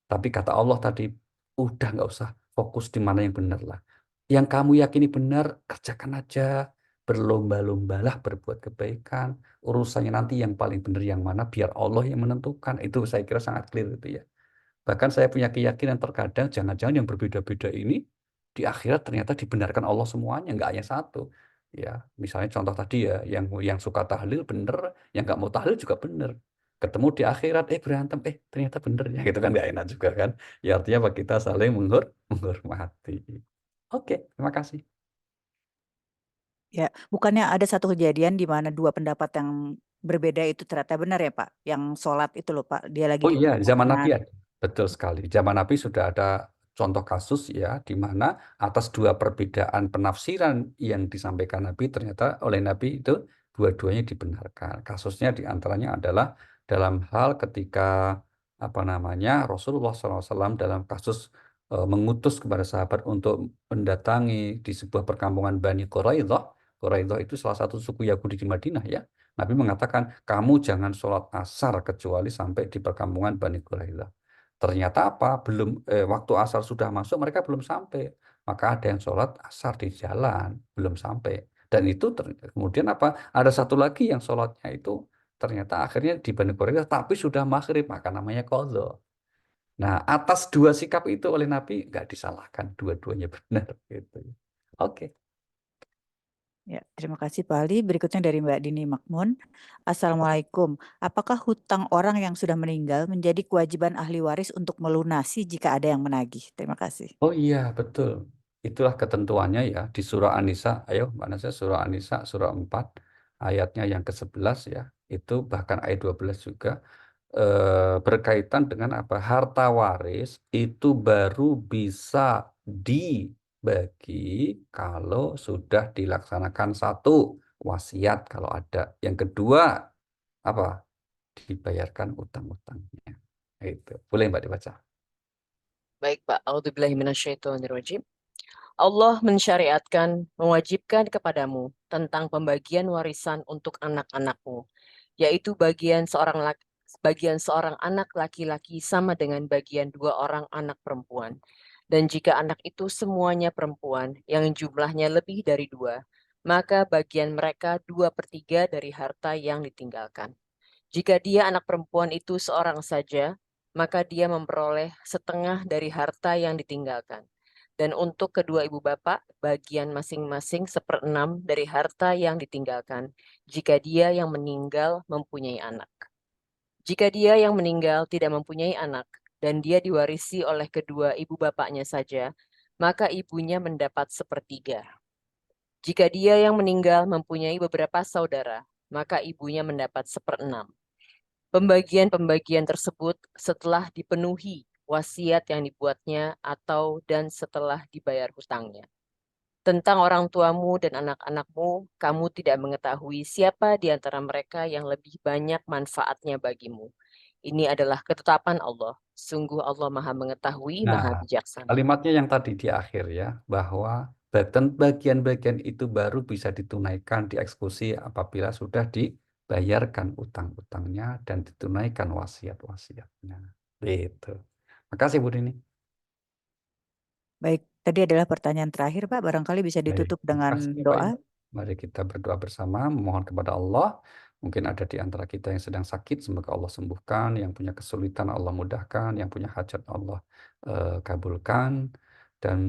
Tapi kata Allah tadi, udah nggak usah fokus di mana yang benar lah. Yang kamu yakini benar, kerjakan aja. Berlomba-lombalah berbuat kebaikan. Urusannya nanti yang paling benar yang mana, biar Allah yang menentukan. Itu saya kira sangat clear itu ya. Bahkan saya punya keyakinan terkadang jangan-jangan yang berbeda-beda ini di akhirat ternyata dibenarkan Allah semuanya, nggak hanya satu. Ya, misalnya contoh tadi ya, yang suka tahlil bener, yang nggak mau tahlil juga bener. Ketemu di akhirat, berantem, ternyata bener ya, gitu kan nggak enak juga kan. Ya artinya apa, kita saling menghormati. Oke, terima kasih. Ya, bukannya ada satu kejadian di mana dua pendapat yang berbeda itu ternyata benar ya Pak? Yang sholat itu loh Pak, dia lagi Oh di iya, zaman Nabi pertengahan. ada. Betul sekali. Zaman Nabi sudah ada contoh kasus ya, di mana atas dua perbedaan penafsiran yang disampaikan Nabi, ternyata oleh Nabi itu dua-duanya dibenarkan. Kasusnya diantaranya adalah dalam hal ketika apa namanya Rasulullah SAW dalam kasus mengutus kepada sahabat untuk mendatangi di sebuah perkampungan Bani Quraidah. Quraidah itu salah satu suku Yahudi di Madinah ya. Nabi mengatakan, kamu jangan sholat asar kecuali sampai di perkampungan Bani Quraidah. Ternyata apa? Waktu asar sudah masuk, mereka belum sampai. maka ada yang sholat asar di jalan, belum sampai. Dan itu kemudian apa? Ada satu lagi yang sholatnya itu ternyata akhirnya di Bani Quraidah, tapi sudah maghrib, maka namanya qadha. Nah, atas dua sikap itu oleh Nabi nggak disalahkan, dua-duanya benar gitu. Oke. Ya, terima kasih Pak Ali. Berikutnya dari Mbak Dini Makmun. Assalamualaikum. Apakah hutang orang yang sudah meninggal menjadi kewajiban ahli waris untuk melunasi jika ada yang menagih? Terima kasih. Oh iya, betul. Itulah ketentuannya ya di surah An-Nisa. Ayo, Mbak Nasa, surah An-Nisa, surah 4, ayatnya yang ke-11 ya. Itu bahkan ayat 12 juga berkaitan dengan apa? Harta waris itu baru bisa dibagi kalau sudah dilaksanakan satu, wasiat kalau ada. Yang kedua, apa? Dibayarkan utang-utangnya. Itu. Boleh Mbak dibaca. Baik Pak, A'udzubillahiminasyaitonirrajim. Allah mensyariatkan, mewajibkan kepadamu tentang pembagian warisan untuk anak-anakmu, yaitu bagian seorang anak laki-laki sama dengan bagian dua orang anak perempuan. Dan jika anak itu semuanya perempuan yang jumlahnya lebih dari dua, maka bagian mereka 2/3 dari harta yang ditinggalkan. Jika dia anak perempuan itu seorang saja, maka dia memperoleh setengah dari harta yang ditinggalkan. Dan untuk kedua ibu bapak, bagian masing-masing 1/6 dari harta yang ditinggalkan, jika dia yang meninggal mempunyai anak. Jika dia yang meninggal tidak mempunyai anak, dan dia diwarisi oleh kedua ibu bapaknya saja, maka ibunya mendapat 1/3. Jika dia yang meninggal mempunyai beberapa saudara, maka ibunya mendapat 1/6. Pembagian-pembagian tersebut setelah dipenuhi wasiat yang dibuatnya atau dan setelah dibayar hutangnya. Tentang orang tuamu dan anak-anakmu, kamu tidak mengetahui siapa di antara mereka yang lebih banyak manfaatnya bagimu. Ini adalah ketetapan Allah. Sungguh Allah Maha Mengetahui, Maha Nah, Bijaksana. kalimatnya yang tadi di akhir ya, bahwa bagian-bagian itu baru bisa ditunaikan, dieksekusi apabila sudah dibayarkan utang-utangnya dan ditunaikan wasiat-wasiatnya. Gitu. Makasih Bu Dini. Baik, tadi adalah pertanyaan terakhir Pak. Barangkali bisa Baik, ditutup terima dengan kasih Bapak doa. Ibu. Mari kita berdoa bersama, memohon kepada Allah. Mungkin ada di antara kita yang sedang sakit, semoga Allah sembuhkan. Yang punya kesulitan Allah mudahkan. Yang punya hajat Allah kabulkan. Dan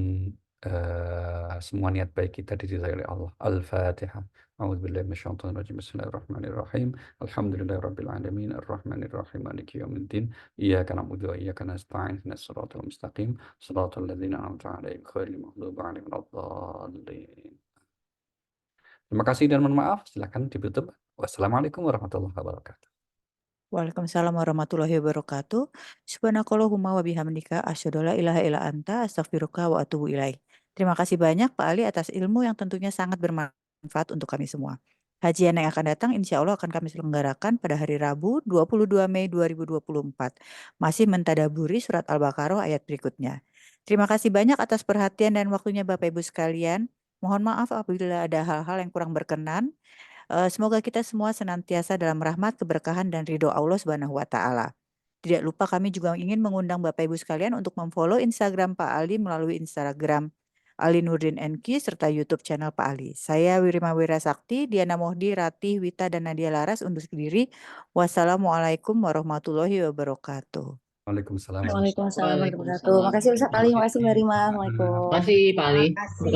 semua niat baik kita diridhai oleh Allah. Al-Fatihah. A'udzubillahi minasyaitonir rajim. Bismillahirrahmanirrahim. Alhamdulillahirabbil alamin. Arrahmanirrahim. Maliki yaumiddin. Iyyaka na'budu wa iyyaka nasta'in. Ihdinas siratal mustaqim. Shiratal ladzina an'amta 'alaihim ghairil maghdubi 'alaihim waladdallin. Terima kasih dan mohon maaf. Silakan ditutup. Wassalamualaikum warahmatullahi wabarakatuh. Waalaikumsalam warahmatullahi wabarakatuh. Subhanakallahumma wa bihamdika asyhadu alla ilaha illa anta astaghfiruka wa atubu ilaik. Terima kasih banyak Pak Ali atas ilmu yang tentunya sangat bermanfaat untuk kami semua. Kajian yang akan datang insya Allah akan kami selenggarakan pada hari Rabu 22 Mei 2024. Masih mentadaburi surat Al-Baqarah ayat berikutnya. Terima kasih banyak atas perhatian dan waktunya Bapak Ibu sekalian. Mohon maaf apabila ada hal-hal yang kurang berkenan. Semoga kita semua senantiasa dalam rahmat, keberkahan, dan ridho Allah Subhanahu wa Ta'ala. Tidak lupa kami juga ingin mengundang Bapak Ibu sekalian untuk memfollow Instagram Pak Ali melalui Instagram Ali Nurdin NQ serta YouTube channel Pak Ali. Saya Wirima Wirasakti, Diana Mohdi, Ratih, Wita, dan Nadia Laras undur diri. Wassalamualaikum warahmatullahi wabarakatuh. Waalaikumsalam. Waalaikumsalam warahmatullahi wabarakatuh. Makasih Ustaz Ali, makasih Mbak Rima. Assalamualaikum. Makasih Pak Ali. Makasih.